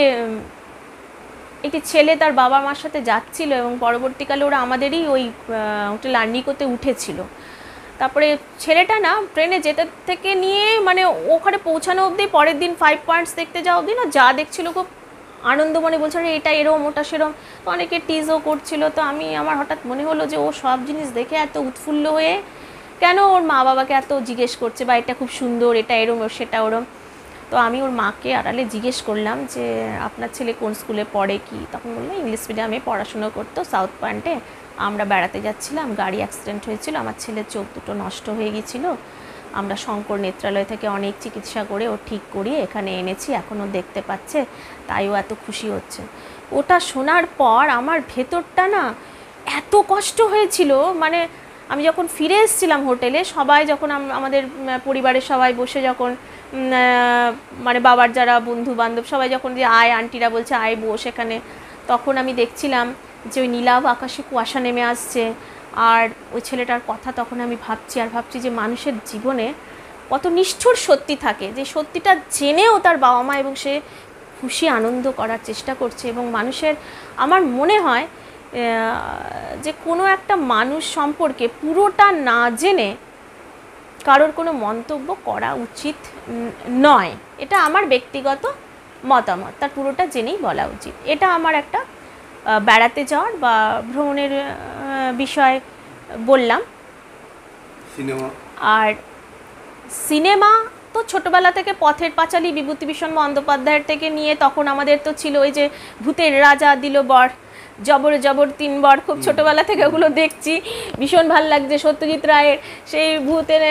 একটি ছেলে তার বাবা মার সাথে যাচ্ছিল এবং পরবর্তীকালে ওরা আমাদেরই ওই হোটেল আর্নিকোতে উঠেছিল। তারপরে ছেলেটা না ট্রেনে যেতে থেকে নিয়ে মানে ওখানে পৌঁছানো অবধি, পরের দিন 5 পয়েন্টস দেখতে যাওয়া অবধি না যা দেখছিল খুব আনন্দ মনে, বলছে এটা এরম ওটা সেরম, তো অনেকে টিজও করছিল। তো আমার হঠাৎ মনে হলো যে ও সব জিনিস দেখে এত উৎফুল্ল হয়ে কেন ওর মা বাবাকে এত জিজ্ঞেস করছে, বা এটা খুব সুন্দর, এটা এরম সেটা ওরম। তো আমি ওর মাকে আড়ালে জিজ্ঞেস করলাম যে আপনার ছেলে কোন স্কুলে পড়ে কি, তখন বললো ইংলিশ মিডিয়ামে পড়াশুনো করতো, সাউথ পয়েন্টে। আমরা বেড়াতে যাচ্ছিলাম, গাড়ি অ্যাক্সিডেন্ট হয়েছিল, আমার ছেলের চোখ দুটো নষ্ট হয়ে গিয়েছিলো, আমরা শঙ্কর নেত্রালয় থেকে অনেক চিকিৎসা করে ও ঠিক করিয়ে এখানে এনেছি, এখনও দেখতে পাচ্ছে, তাই ও এত খুশি হচ্ছে। ওটা শোনার পর আমার ভেতরটা না এত কষ্ট হয়েছিল, মানে আমি যখন ফিরে এসেছিলাম হোটেলে, সবাই যখন আমাদের পরিবারের সবাই বসে যখন মানে বাবার যারা বন্ধু বান্ধব সবাই যখন যে আয়, আন্টিরা বলছে আয় বস এখানে, তখন আমি দেখছিলাম যে ওই নীলাভ আকাশে কুয়াশা নেমে আসছে, আর ওই ছেলেটার কথা তখন আমি ভাবছি যে মানুষের জীবনে কত নিষ্ঠুর সত্যি থাকে, যে সত্যিটা জেনেও তার বাবা মা এবং সে খুশি আনন্দ করার চেষ্টা করছে। এবং মানুষের, আমার মনে হয় যে কোনো একটা মানুষ সম্পর্কে পুরোটা না জেনে কারোর কোনো মন্তব্য করা উচিত নয়, এটা আমার ব্যক্তিগত মতামত, তার পুরোটা জেনেই বলা উচিত। এটা আমার একটা বেড়াতে যাওয়ার বা ভ্রমণের বিষয় বললাম। সিনেমা, আর সিনেমা তো ছোটোবেলা থেকে পথের পাঁচালী বিভূতিভূষণ বন্দ্যোপাধ্যায়ের থেকে নিয়ে, তখন আমাদের তো ছিল ওই যে ভূতের রাজা দিল বর, জবর জবর 3 বর, খুব ছোটোবেলা থেকে ওগুলো দেখছি, ভীষণ ভাল লাগছে। সত্যজিৎ রায়ের সেই ভূতের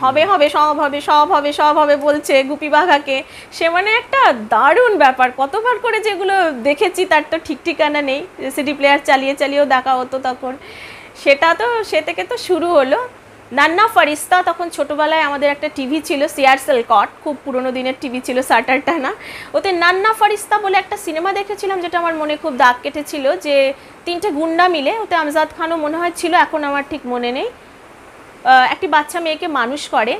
হবে হবে সব হবে সব হবে সব হবে বলছে গুপি বাঘাকে, সে মানে একটা দারুণ ব্যাপার, কতবার করে যেগুলো দেখেছি তার তো ঠিক ঠিকানা নেই, সিডি প্লেয়ার চালিয়েও দেখা হতো তখন। সেটা তো সে থেকে তো শুরু হলো। নান্না ফারিস্তা, তখন ছোটোবেলায় আমাদের একটা টিভি ছিল, সিআরসেল কট, খুব পুরনো দিনের টিভি ছিল, শাটারটা না, ওতে নান্না ফারিস্তা বলে একটা সিনেমা দেখেছিলাম, যেটা আমার মনে খুব দাগ কেটেছিল, যে 3টে গুন্ডা মিলে, ওতে আমজাদ খানও মনে হয় ছিল, এখন আমার ঠিক মনে নেই, একটি বাচ্চা মেয়েকে মানুষ করে,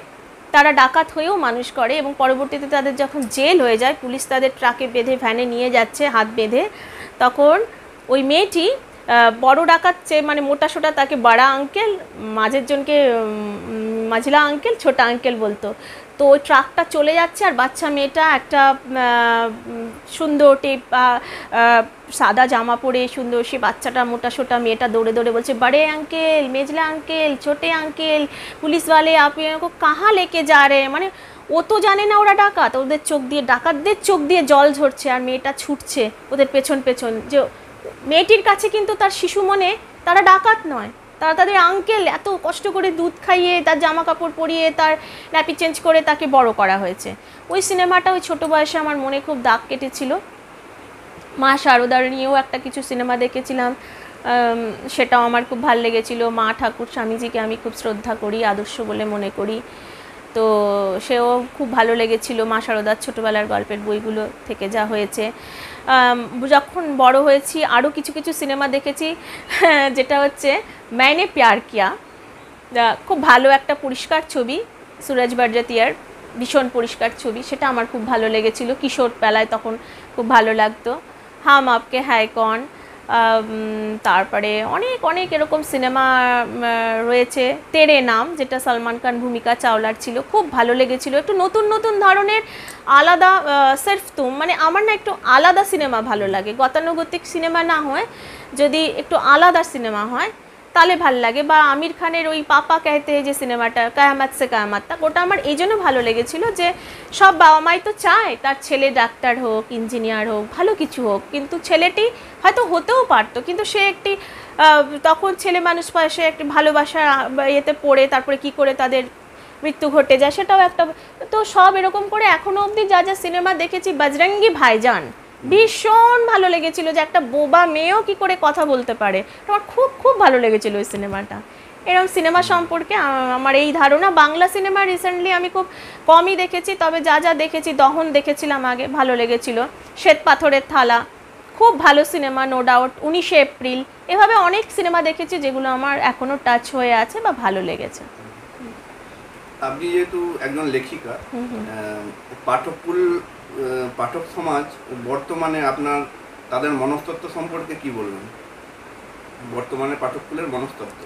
তারা ডাকাত হয়েও মানুষ করে, এবং পরবর্তীতে তাদের যখন জেল হয়ে যায়, পুলিশ তাদের ট্রাকে বেঁধে ভ্যানে নিয়ে যাচ্ছে হাত বেঁধে, তখন ওই মেয়েটি বড় ডাকাত চেয়ে মানে মোটা সোটা তাকে বড়া আঙ্কেল, মাঝের জনকে মাঝলা আঙ্কেল, ছোটা আঙ্কেল বলতো। তো ওই ট্রাকটা চলে যাচ্ছে আর বাচ্চা মেয়েটা একটা সুন্দর সাদা জামা পরে সুন্দর, সে বাচ্চাটা মোটা সোটা মেয়েটা দৌড়ে দৌড়ে বলছে বড়ে আঙ্কেল, মেজলা আঙ্কেল, ছোটে আঙ্কেল, পুলিশওয়ালে আপনি কাহা লেকে যা রে, মানে ও তো জানে না ওরা ডাকাত, ওদের চোখ দিয়ে, ডাকাতদের চোখ দিয়ে জল ঝরছে, আর মেয়েটা ছুটছে ওদের পেছন পেছন, যে মেয়েটির কাছে কিন্তু তার শিশু মনে তারা ডাকাত নয়, তারা তাদের আঙ্কেল, এত কষ্ট করে দুধ খাইয়ে, তার জামা কাপড় পরিয়ে, তার ন্যাপি চেঞ্জ করে তাকে বড় করা হয়েছে। ওই সিনেমাটা ওই ছোটো বয়সে আমার মনে খুব দাগ কেটেছিল। মা শারদার নিয়েও একটা কিছু সিনেমা দেখেছিলাম, সেটাও আমার খুব ভালো লেগেছিল। মা ঠাকুর স্বামীজিকে আমি খুব শ্রদ্ধা করি, আদর্শ বলে মনে করি, তো সেও খুব ভালো লেগেছিল। মা শারদার ছোটোবেলার গল্পের বইগুলো থেকে যা হয়েছে। যখন বড় হয়েছি আরও কিছু কিছু সিনেমা দেখেছি, যেটা হচ্ছে मैंने प्यार किया, খুব ভালো একটা পরিষ্কার ছবি, সুরজ বারজাতিয়ার, ভীষণ পরিষ্কার ছবি, সেটা আমার খুব ভালো লেগেছিল, কিশোর বেলায় তখন খুব ভালো লাগতো। হাম আপকে হ্যায় কন, তারপরে অনেক অনেক এরকম সিনেমা রয়েছে। তেরে নাম, যেটা সলমান খান ভূমিকা চাওলার ছিল, খুব ভালো লেগেছিল। একটু নতুন নতুন ধরনের আলাদা, সির্ফ তুম, মানে আমার না একটু আলাদা সিনেমা ভালো লাগে, গতানুগতিক সিনেমা না হয়, যদি একটু আলাদা সিনেমা হয় তাহলে ভাল লাগে। বা আমির খানের ওই পাপা कहते हैं যে সিনেমাটা, কায়ামাত সে কায়ামাত তক, ওটা আমার এই জন্য ভালো লেগেছিল যে সব বাবা মাই তো চায় তার ছেলে ডাক্তার হোক, ইঞ্জিনিয়ার হোক, ভালো কিছু হোক, কিন্তু ছেলেটি হয়তো হতেও পারতো, কিন্তু সে একটি তখন ছেলে মানুষ পায়, সে একটি ভালোবাসার ইয়েতে পড়ে তারপরে কি করে তাদের মৃত্যু ঘটে যায়, সেটাও একটা। তো সব এরকম করে এখনো অবধি যা যা সিনেমা দেখেছি, বজরঙ্গি ভাইজান ভীষণ ভালো লেগেছিল, যে একটা বোবা মেয়েও কি করে কথা বলতে পারে, আমার খুব খুব ভালো লেগেছিল ওই সিনেমাটা। এরকম সিনেমা সম্পর্কে আমার এই ধারণা। বাংলা সিনেমা রিসেন্টলি আমি খুব কমই দেখেছি, তবে যা যা দেখেছি, দহন দেখেছিলাম আগে, ভালো লেগেছিল। শ্বেত পাথরের থালা খুব ভালো সিনেমা, নো ডাউট। 19শে এপ্রিল, এভাবে অনেক সিনেমা দেখেছি যেগুলো আমার এখনও টাচ হয়ে আছে বা ভালো লেগেছে। আপনি যেহেতু একজন লেখিকা, পাঠককুল পাঠক সমাজ বর্তমানে আপনার তাদের মনস্তত্ত্ব সম্পর্কে কি বলবেন? বর্তমানে পাঠককুলের মনস্তত্ত্ব,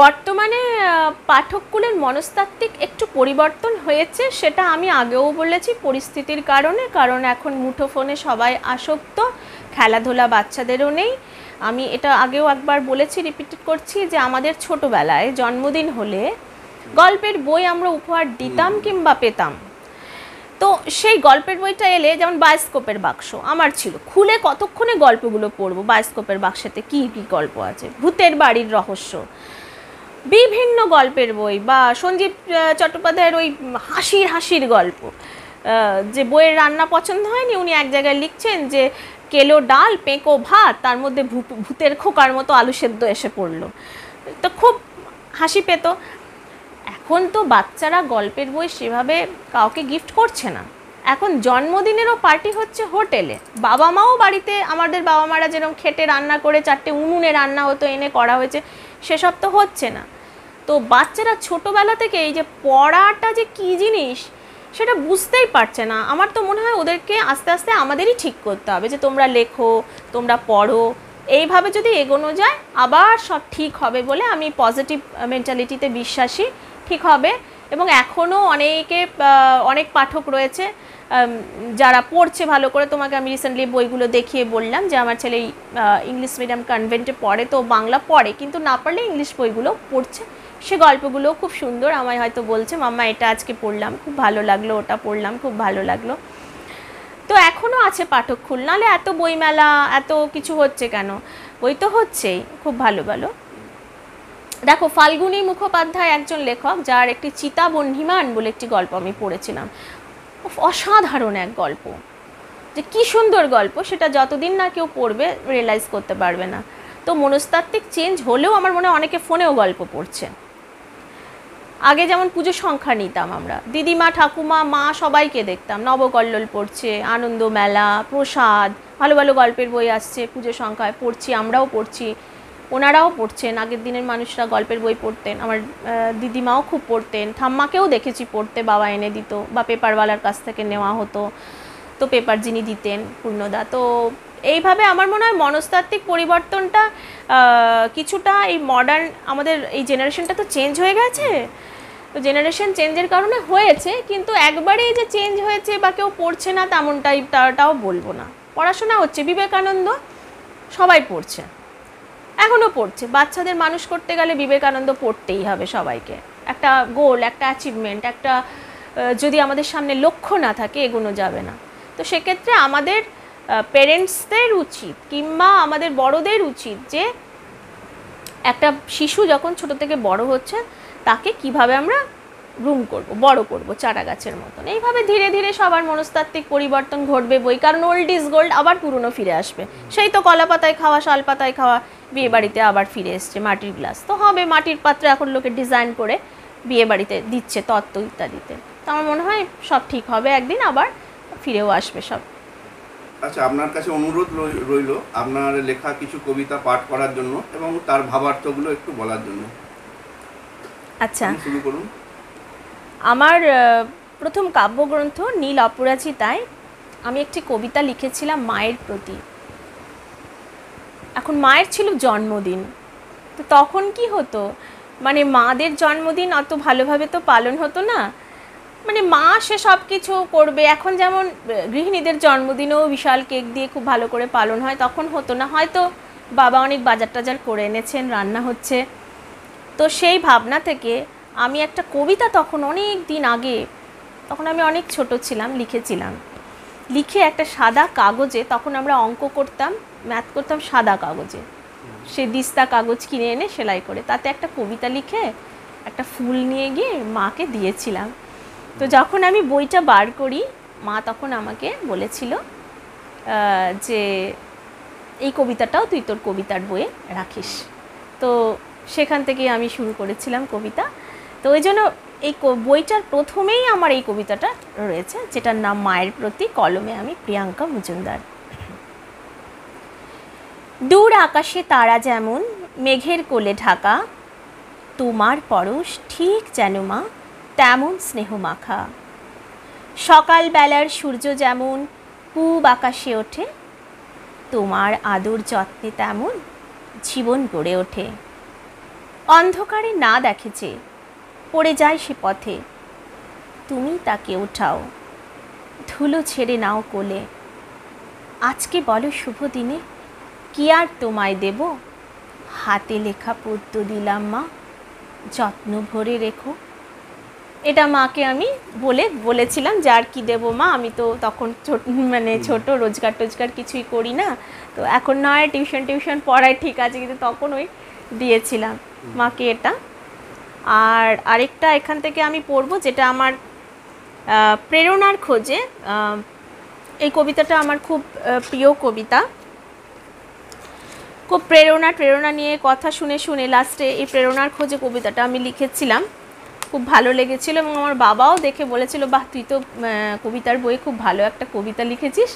বর্তমানে পাঠককুলের মনস্তাত্ত্বিক একটু পরিবর্তন হয়েছে, সেটা আমি আগেও বলেছি, পরিস্থিতির কারণে। কারণ এখন মুঠোফোনে সবাই আসক্ত, খেলাধুলা বাচ্চাদেরও নেই। আমি এটা আগেও একবার বলেছি, রিপিট করছি, যে আমাদের ছোটোবেলায় জন্মদিন হলে গল্পের বই আমরা উপহার দিতাম কিংবা পেতাম। তো সেই গল্পের বইটা এলে, যেমন বায়োস্কোপের বাক্স আমার ছিল, খুলে কতক্ষণে গল্পগুলো পড়বো, বায়োস্কোপের বাক্সেতে কী কী গল্প আছে, ভূতের বাড়ির রহস্য, বিভিন্ন গল্পের বই, বা সঞ্জীব চট্টোপাধ্যায়ের ওই হাসির হাসির গল্প। যে বইয়ের রান্না পছন্দ হয়নি, উনি এক জায়গায় লিখছেন যে কেলো ডাল পেঁকো ভাত, তার মধ্যে ভূতের খোকার মতো আলু সেদ্ধ এসে পড়লো, তো খুব হাসি পেত। এখন তো বাচ্চারা গল্পের বই সেভাবে কাউকে গিফট করছে না, এখন জন্মদিনেরও পার্টি হচ্ছে হোটেলে। বাবা মাও বাড়িতে, আমাদের বাবা মারা যেরকম খেটে রান্না করে 4টে উনুনে রান্না হতো, এনে করা হয়েছে, সেসব তো হচ্ছে না। তো বাচ্চারা ছোটোবেলা থেকে এই যে পড়াটা যে কী জিনিস সেটা বুঝতেই পারছে না। আমার তো মনে হয় ওদেরকে আস্তে আস্তে আমাদেরই ঠিক করতে হবে, যে তোমরা লেখো, তোমরা পড়ো, এইভাবে যদি এগোনো যায় আবার সব ঠিক হবে বলে আমি পজিটিভ মেন্টালিটিতে বিশ্বাসী, ঠিক হবে। এবং এখনও অনেক পাঠক রয়েছে যারা পড়ছে ভালো করে। তোমাকে আমি রিসেন্টলি বইগুলো দেখিয়ে বললাম যে আমার ছেলে ইংলিশ মিডিয়াম কনভেন্টে পড়ে, তো বাংলা পড়ে, কিন্তু না পারলে ইংলিশ বইগুলো পড়ছে। সে গল্পগুলো খুব সুন্দর, আমায় হয়তো বলছে মাম্মা এটা আজকে পড়লাম খুব ভালো লাগলো, ওটা পড়লাম খুব ভালো লাগলো। তো এখনও আছে পাঠককুল, নাহলে এত বইমেলা এত কিছু হচ্ছে কেন? বই তো হচ্ছেই খুব ভালো ভালো। দেখো, ফাল্গুনী মুখোপাধ্যায় একজন লেখক, যার একটি চিতা বহ্নিমান বলে একটি গল্প আমি পড়েছিলাম, অসাধারণ এক গল্প, যে কি সুন্দর গল্প, সেটা যতদিন না কেউ পড়বে রিয়েলাইজ করতে পারবে না। তো মনস্তাত্ত্বিক চেঞ্জ হলেও আমার মনে হয় অনেকে ফোনেও গল্প পড়ছে। আগে যেমন পুজো সংখ্যা নিতাম আমরা, দিদিমা ঠাকুমা মা সবাইকে দেখতাম, নবকল্লোল পড়ছে, আনন্দ মেলা, প্রসাদ, ভালো ভালো গল্পের বই আসছে, পুজো সংখ্যায় পড়ছি, আমরাও পড়ছি, ওনারাও পড়ছেন। আগের দিনের মানুষরা গল্পের বই পড়তেন, আমার দিদিমাও খুব পড়তেন, ঠাম্মাকেও দেখেছি পড়তে, বাবা এনে দিত বা পেপারওয়ালার কাছ থেকে নেওয়া হতো, তো পেপার যিনি দিতেন পূর্ণদা। তো এইভাবে আমার মনে হয় মনস্তাত্ত্বিক পরিবর্তনটা কিছুটা এই মডার্ন আমাদের এই জেনারেশনটা তো চেঞ্জ হয়ে গেছে, তো জেনারেশন চেঞ্জের কারণে হয়েছে, কিন্তু একবারেই যে চেঞ্জ হয়েছে বা কেউ পড়ছে না তেমনটাও বলবো না। পড়াশোনা হচ্ছে, বিবেকানন্দ সবাই পড়ছে, এখনও পড়ছে। বাচ্চাদের মানুষ করতে গেলে বিবেকানন্দ পড়তেই হবে সবাইকে। একটা গোল, একটা অ্যাচিভমেন্ট, একটা যদি আমাদের সামনে লক্ষ্য না থাকে এগোনো যাবে না। তো সেক্ষেত্রে আমাদের পেরেন্টসদের উচিত কিংবা আমাদের বড়দের উচিত যে একটা শিশু যখন ছোট থেকে বড় হচ্ছে তাকে কিভাবে আমরা গ্রুম করব, বড় করব চারা গাছের মতন। এইভাবে ধীরে ধীরে সবার মনস্তাত্ত্বিক পরিবর্তন ঘটবে বই, কারণ ওল্ড ইজ গোল্ড আবার পুরনো ফিরে আসবে। সেই তো কলা পাতায় খাওয়া, শাল পাতায় খাওয়া, বিয়ে বাড়িতে আবার ফিরে এসছে মাটির গ্লাস, তো হবে মাটির পাত্রে এখন লোকে ডিজাইন করে বিয়ে বাড়িতে দিচ্ছে, তত্ত্ব ইত্যাদিতে। তো আমার মনে হয় সব ঠিক হবে, একদিন আবার ফিরেও আসবে সব। আচ্ছা, আপনার কাছে অনুরোধ রইল আপনার লেখা কিছু কবিতা পাঠ করার জন্য এবং তার ভাবার্থগুলো একটু বলার জন্য। আচ্ছা, শুরু করুন। আমার প্রথম কাব্যগ্রন্থ নীল অপরাজিতায় আমি একটি কবিতা লিখেছিলাম মায়ের প্রতি। এখন মায়ের ছিল জন্মদিন, তো তখন কি হতো, মানে মাদের জন্মদিন অত ভালোভাবে তো পালন হতো না, মানে মা সে সব কিছু করবে। এখন যেমন গৃহিণীদের জন্মদিনেও বিশাল কেক দিয়ে খুব ভালো করে পালন হয়, তখন হতো না। হয়তো বাবা অনেক বাজার টাজার করে এনেছেন, রান্না হচ্ছে। তো সেই ভাবনা থেকে আমি একটা কবিতা তখন অনেক দিন আগে, তখন আমি অনেক ছোট ছিলাম, লিখে একটা সাদা কাগজে, তখন আমরা অঙ্ক করতাম, ম্যাথ করতাম সাদা কাগজে, সে দিস্তা কাগজ কিনে এনে সেলাই করে তাতে একটা কবিতা লিখে একটা ফুল নিয়ে গিয়ে মাকে দিয়েছিলাম। তো যখন আমি বইটা বার করি, মা তখন আমাকে বলেছিল যে এই কবিতাটাও তুই তোর কবিতার বইয়ে রাখিস। তো সেখান থেকেই আমি শুরু করেছিলাম কবিতা। তো ওই জন্য এই বইটার প্রথমেই আমার এই কবিতাটা রয়েছে, যেটার নাম মায়ের প্রতি, কলমে আমি প্রিয়াঙ্কা মজুমদার। দূর আকাশে তারা যেমন মেঘের কোলে ঢাকা, তোমার পরশ ঠিক যেন মা তেমন স্নেহ মাখা। সকালবেলার সূর্য যেমন পূব আকাশে ওঠে, তোমার আদর যত্নে তেমন জীবন গড়ে ওঠে। অন্ধকারে না দেখেছে পড়ে যায় সে পথে, তুমি তাকে ওঠাও, ধুলো ছেড়ে নাও কোলে। আজকে বলো শুভ দিনে কি আর তোমায় দেব, হাতে লেখা পদ্য দিলাম মা, যত্ন ভরে রেখো। এটা মাকে আমি বলেছিলাম যে আর কি দেবো মা, আমি তো তখন ছোট রোজগার টোজগার কিছুই করি না, তো এখন নয় টিউশন পড়াই ঠিক আছে, কিন্তু তখন ওই দিয়েছিলাম মাকে এটা। আর আরেকটা এখান থেকে আমি পড়বো, যেটা আমার প্রেরণার খোঁজে। এই কবিতাটা আমার খুব প্রিয় কবিতা, খুব প্রেরণা নিয়ে কথা শুনে শুনে লাস্টে এই প্রেরণার খোঁজে কবিতাটা আমি লিখেছিলাম। খুব ভালো লেগেছিল এবং আমার বাবাও দেখে বলেছিল, বাহ তুই তো কবিতার বইয়ে খুব ভালো একটা কবিতা লিখেছিস।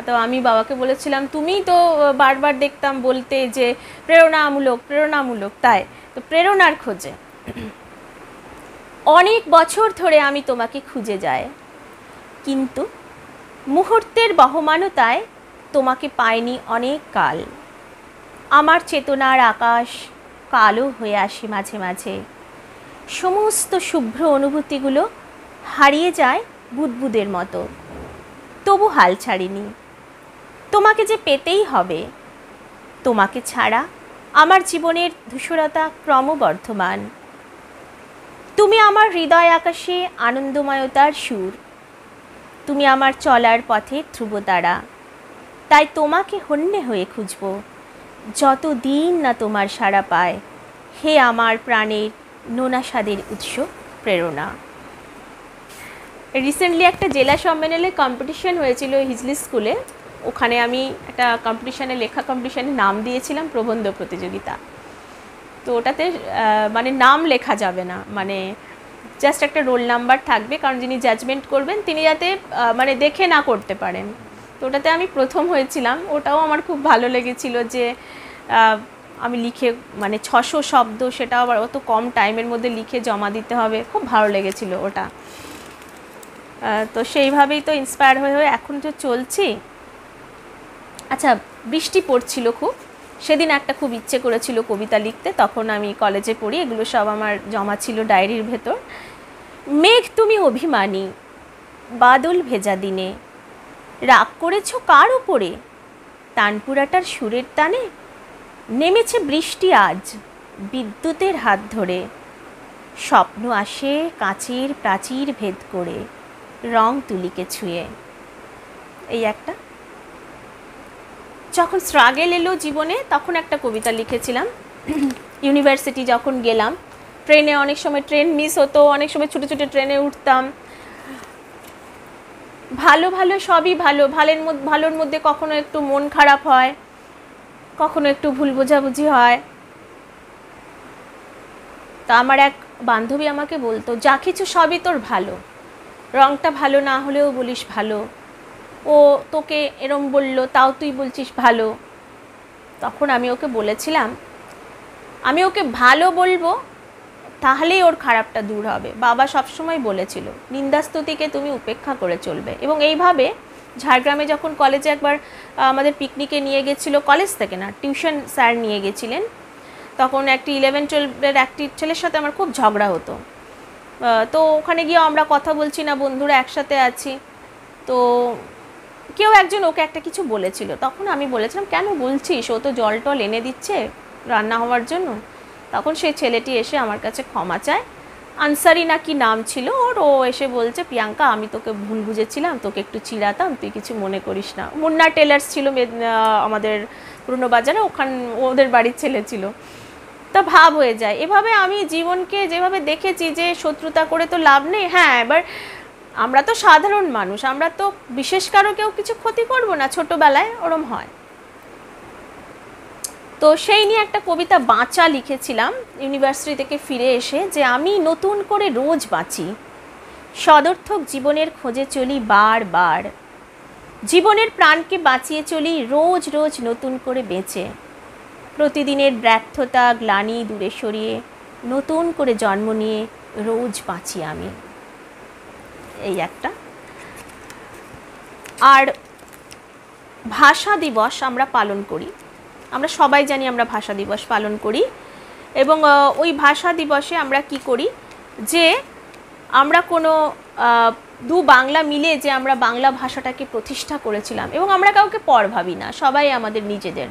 তো আমি বাবাকে বলেছিলাম, তুমিই তো বারবার দেখতাম বলতে যে প্রেরণামূলক, তাই তো প্রেরণার খোঁজে। অনেক বছর ধরে আমি তোমাকে খুঁজে যাই, কিন্তু মুহূর্তের বহমানতায় তোমাকে পাইনি অনেক কাল। আমার চেতনার আকাশ কালো হয়ে আসে মাঝে মাঝে, সমস্ত শুভ্র অনুভূতিগুলো হারিয়ে যায় বুদবুদের মতো। তবু হাল ছাড়িনি, তোমাকে যে পেতেই হবে। তোমাকে ছাড়া আমার জীবনের ধূসরতা ক্রমবর্ধমান। তুমি আমার হৃদয় আকাশে আনন্দময়তার সুর, তুমি আমার চলার পথে ধ্রুবতারা। তাই তোমাকে হন্যে হয়ে খুঁজব, যত দিন না তোমার সাড়া পায়। হে আমার প্রাণের নোনা স্বাদের উৎস প্রেরণা। রিসেন্টলি একটা জেলা সম্মেলনে কম্পিটিশন হয়েছিল হিজলি স্কুলে, ওখানে আমি একটা লেখা কম্পিটিশানে নাম দিয়েছিলাম প্রবন্ধ প্রতিযোগিতা। তো ওটাতে নাম লেখা যাবে না, জাস্ট একটা রোল নাম্বার থাকবে, কারণ যিনি জাজমেন্ট করবেন তিনি যাতে দেখে না করতে পারেন। তো ওটাতে আমি প্রথম হয়েছিলাম, ওটাও আমার খুব ভালো লেগেছিল যে আমি লিখে 600 শব্দ, সেটাও আবার অত কম টাইমের মধ্যে লিখে জমা দিতে হবে, খুব ভালো লেগেছিল ওটা। তো সেইভাবেই তো ইন্সপায়ার হয়ে এখন তো চলছি। আচ্ছা, বৃষ্টি পড়ছিল খুব, সেদিন একটা খুব ইচ্ছে করেছিল কবিতা লিখতে, তখন আমি কলেজে পড়ি, এগুলো সব আমার জমা ছিল ডায়েরির ভেতর। মেঘ তুমি অভিমানী, বাদল ভেজা দিনে, রাগ করেছ কার ওপরে, তানপুরাটার সুরের টানে, নেমেছে বৃষ্টি আজ বিদ্যুতের হাত ধরে, স্বপ্ন আসে কাঁচের প্রাচীর ভেদ করে, রং তুলিকে ছুঁয়ে। এই একটা। যখন স্ট্রাগল এলো জীবনে, তখন একটা কবিতা লিখেছিলাম। ইউনিভার্সিটি যখন গেলাম, ট্রেনে অনেক সময় ট্রেন মিস হতো, অনেক সময় ছোটো ছোটো ট্রেনে উঠতাম। ভালো সবই ভালোর মধ্যে কখনো একটু মন খারাপ হয়, কখনো একটু ভুল বোঝাবুঝি হয়। তা আমার এক বান্ধবী আমাকে বলতো, যা কিছু সবই তোর ভালো, রংটা ভালো না হলেও বলিস ভালো, ও তোকে এরম বললো তাও তুই বলছিস ভালো। তখন আমি ওকে বলেছিলাম, আমি ওকে ভালো বলবো তাহলেই ওর খারাপটা দূর হবে। বাবা সবসময় বলেছিল, নিন্দাস্তুতিকে তুমি উপেক্ষা করে চলবে। এবং এইভাবে ঝাড়গ্রামে যখন কলেজে একবার আমাদের পিকনিকে নিয়ে গেছিলো, কলেজ থেকে না, টিউশন স্যার নিয়ে গেছিলেন, তখন একটি 11-12 একটি ছেলের সাথে আমার খুব ঝগড়া হতো। তো ওখানে গিয়ে আমরা কথা বলছি না, বন্ধুরা একসাথে আছি, তো কেউ একজন ওকে একটা কিছু বলেছিল। তখন আমি বলেছিলাম, কেন বলছিস, ও তো জল টল এনে দিচ্ছে রান্না হওয়ার জন্য। তখন সেই ছেলেটি এসে আমার কাছে ক্ষমা চায়, আনসারি না কি নাম ছিল ওর, ও এসে বলছে, প্রিয়াঙ্কা আমি তোকে ভুল বুঝেছিলাম, তোকে একটু চিড়াতাম, তুই কিছু মনে করিস না। মুন্না টেলার্স ছিল আমাদের পুরনো বাজারে, ওদের বাড়ির ছেলে ছিল। তা ভাব হয়ে যায়। এভাবে আমি জীবনকে যেভাবে দেখেছি যে শত্রুতা করে তো লাভ নেই। হ্যাঁ, এবার আমরা তো সাধারণ মানুষ, আমরা তো বিশেষ কারো কেউ কিছু ক্ষতি করব না, ছোটবেলায় ওরম হয়। তো সেই নিয়ে একটা কবিতা বাঁচা লিখেছিলাম ইউনিভার্সিটি থেকে ফিরে এসে, যে আমি নতুন করে রোজ বাঁচি, সদর্থক জীবনের খোঁজে চলি বারবার, জীবনের প্রাণকে বাঁচিয়ে চলি রোজ রোজ নতুন করে বেঁচে, প্রতিদিনের ব্যর্থতা গ্লানি দূরে সরিয়ে নতুন করে জন্ম নিয়ে রোজ বাঁচি আমি। এই একটা। আর ভাষা দিবস আমরা পালন করি, আমরা সবাই জানি আমরা ভাষা দিবস পালন করি। এবং ওই ভাষা দিবসে আমরা কি করি, যে আমরা কোনো দু বাংলা মিলে যে আমরা বাংলা ভাষাটাকে প্রতিষ্ঠা করেছিলাম, এবং আমরা কাউকে পর ভাবি না, সবাই আমাদের নিজেদের।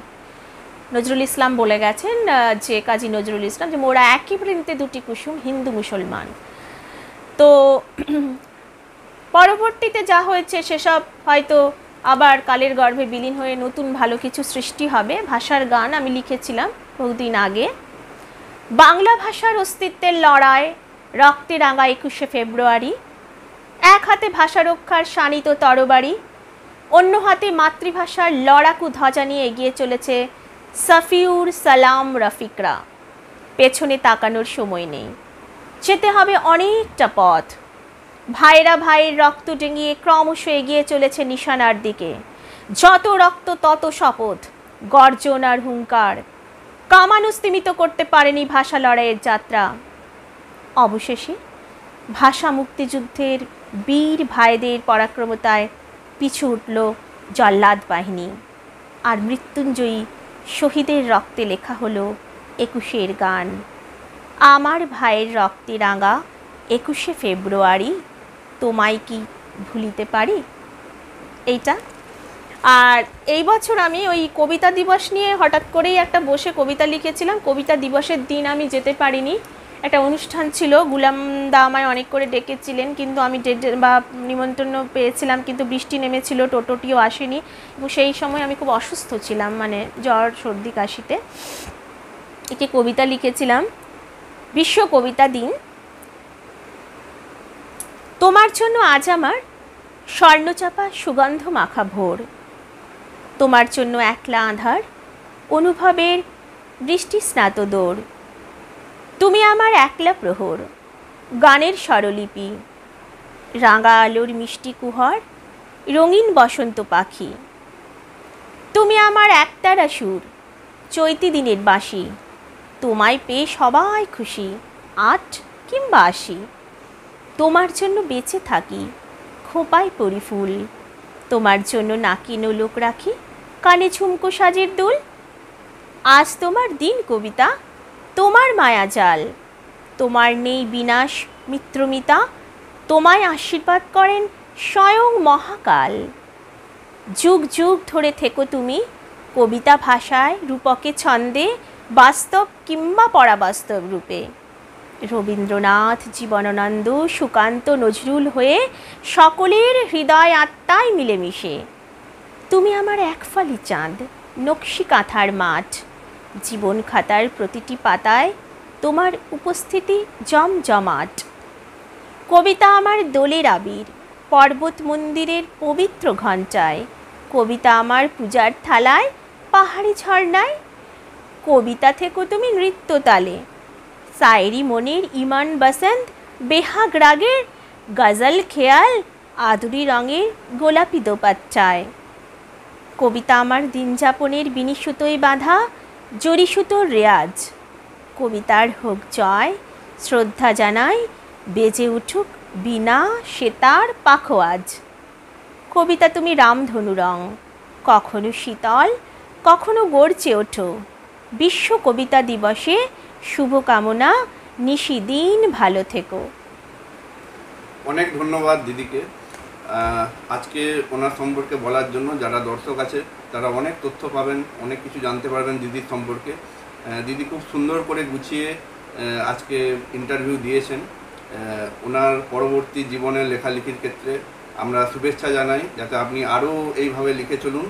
নজরুল ইসলাম বলে গেছেন, যে কাজী নজরুল ইসলাম, যে মোরা একই বৃন্তে দুটি কুসুম, হিন্দু মুসলমান। তো পরবর্তীতে যা হয়েছে সেসব হয়তো আবার কালের গর্ভে বিলীন হয়ে নতুন ভালো কিছু সৃষ্টি হবে। ভাষার গান আমি লিখেছিলাম বহুদিন আগে। বাংলা ভাষার অস্তিত্বের লড়াই, রক্তে রাঙা 21শে ফেব্রুয়ারি, এক হাতে ভাষা রক্ষার শানিত তরবারি, অন্য হাতে মাতৃভাষার লড়াকু ধ্বজা নিয়ে এগিয়ে চলেছে সাফিউর সালাম রফিকরা। পেছনে তাকানোর সময় নেই, যেতে হবে অনেকটা পথ। ভাইরা ভাইয়ের রক্ত ডিঙিয়ে ক্রমশ এগিয়ে চলেছে নিশানার দিকে। যত রক্ত তত শপথ, গর্জন আর হুঙ্কার, কামানো স্তিমিত করতে পারেনি ভাষা লড়াইয়ের যাত্রা। অবশেষে ভাষা মুক্তিযুদ্ধের বীর ভাইদের পরাক্রমতায় পিছু উঠল জল্লাদ বাহিনী, আর মৃত্যুঞ্জয়ী শহীদের রক্তে লেখা হলো 21শের গান। আমার ভাইয়ের রক্তে রাঙা 21শে ফেব্রুয়ারি, তোমায় কি ভুলিতে পারি। এইটা। আর এই বছর আমি ওই কবিতা দিবস নিয়ে হঠাৎ করেই একটা বসে কবিতা লিখেছিলাম। কবিতা দিবসের দিন আমি যেতে পারিনি, একটা অনুষ্ঠান ছিল, গুলাম দা আমায় অনেক করে ডেকেছিলেন, কিন্তু আমি বা নিমন্ত্রণ পেয়েছিলাম, কিন্তু বৃষ্টি নেমেছিল, টোটোটিও আসেনি, এবং সেই সময় আমি খুব অসুস্থ ছিলাম, মানে জ্বর সর্দি কাশিতে। একটি কবিতা লিখেছিলাম, বিশ্ব কবিতা দিন। তোমার জন্য আজ আমার স্বর্ণচাপা সুগন্ধ মাখা ভোর, তোমার জন্য একলা আঁধার অনুভবের বৃষ্টি স্নাত দৌড়, তুমি আমার একলা প্রহর গানের স্বরলিপি, রাঙা আলোর মিষ্টি কুহর রঙিন বসন্ত পাখি, তুমি আমার একতারা সুর চৈতি দিনের বাঁশি, তোমায় পেয়ে সবাই খুশি 8 কিংবা 80, তোমার জন্য বেঁচে থাকি খোপায় পরি ফুল, তোমার জন্য নাকি নোলক রাখি কানে ঝুমকো সাজের দুল। আজ তোমার দিন কবিতা, তোমার মায়া জাল, তোমার নেই বিনাশ মিত্রমিতা, তোমায় আশীর্বাদ করেন স্বয়ং মহাকাল। যুগ যুগ ধরে থেকো তুমি কবিতা ভাষায় রূপকে ছন্দে, বাস্তব কিংবা পরাবাস্তব রূপে। রবীন্দ্রনাথ, জীবনানন্দ, সুকান্ত, নজরুল হয়ে সকলের হৃদয় আত্মায় মিলেমিশে। তুমি আমার একফালি চাঁদ, নকশি কাঁথার মাঠ, জীবন খাতার প্রতিটি পাতায় তোমার উপস্থিতি জমজমাট। কবিতা আমার দোলের আবির, পর্বত মন্দিরের পবিত্র ঘণ্টায়, কবিতা আমার পূজার থালায়, পাহাড়ি ঝর্ণায়। কবিতা থেকো তুমি নৃত্য তালে, সায়েরি মনের ইমান বসন্ত, বেহাগ রাগের গজল খেয়াল, আদুরি রঙের গোলাপি দোপাচ্চায়। কবিতা আমার দিন যাপনের বিনিসুতোয় বাঁধা জরিসুতোর রেয়াজ, কবিতার হোক জয়, শ্রদ্ধা জানাই বেজে উঠুক বিনা সেতার পাখোয়াজ। কবিতা তুমি রামধনু রং, কখনো শীতল কখনো গর্জে ওঠো। বিশ্ব কবিতা দিবসে শুভকামনা, নিশিদিন ভালো থেকো। অনেক ধন্যবাদ দিদিকে আজকে ওনার সম্পর্কে বলার জন্য। যারা দর্শক আছে তারা অনেক তথ্য পাবেন, অনেক কিছু জানতে পারবেন দিদির সম্পর্কে। দিদি খুব সুন্দর করে গুছিয়ে আজকে ইন্টারভিউ দিয়েছেন। ওনার পরবর্তী জীবনের লেখালেখির ক্ষেত্রে আমরা শুভেচ্ছা জানাই, যাতে আপনি আরও এইভাবে লিখে চলুন।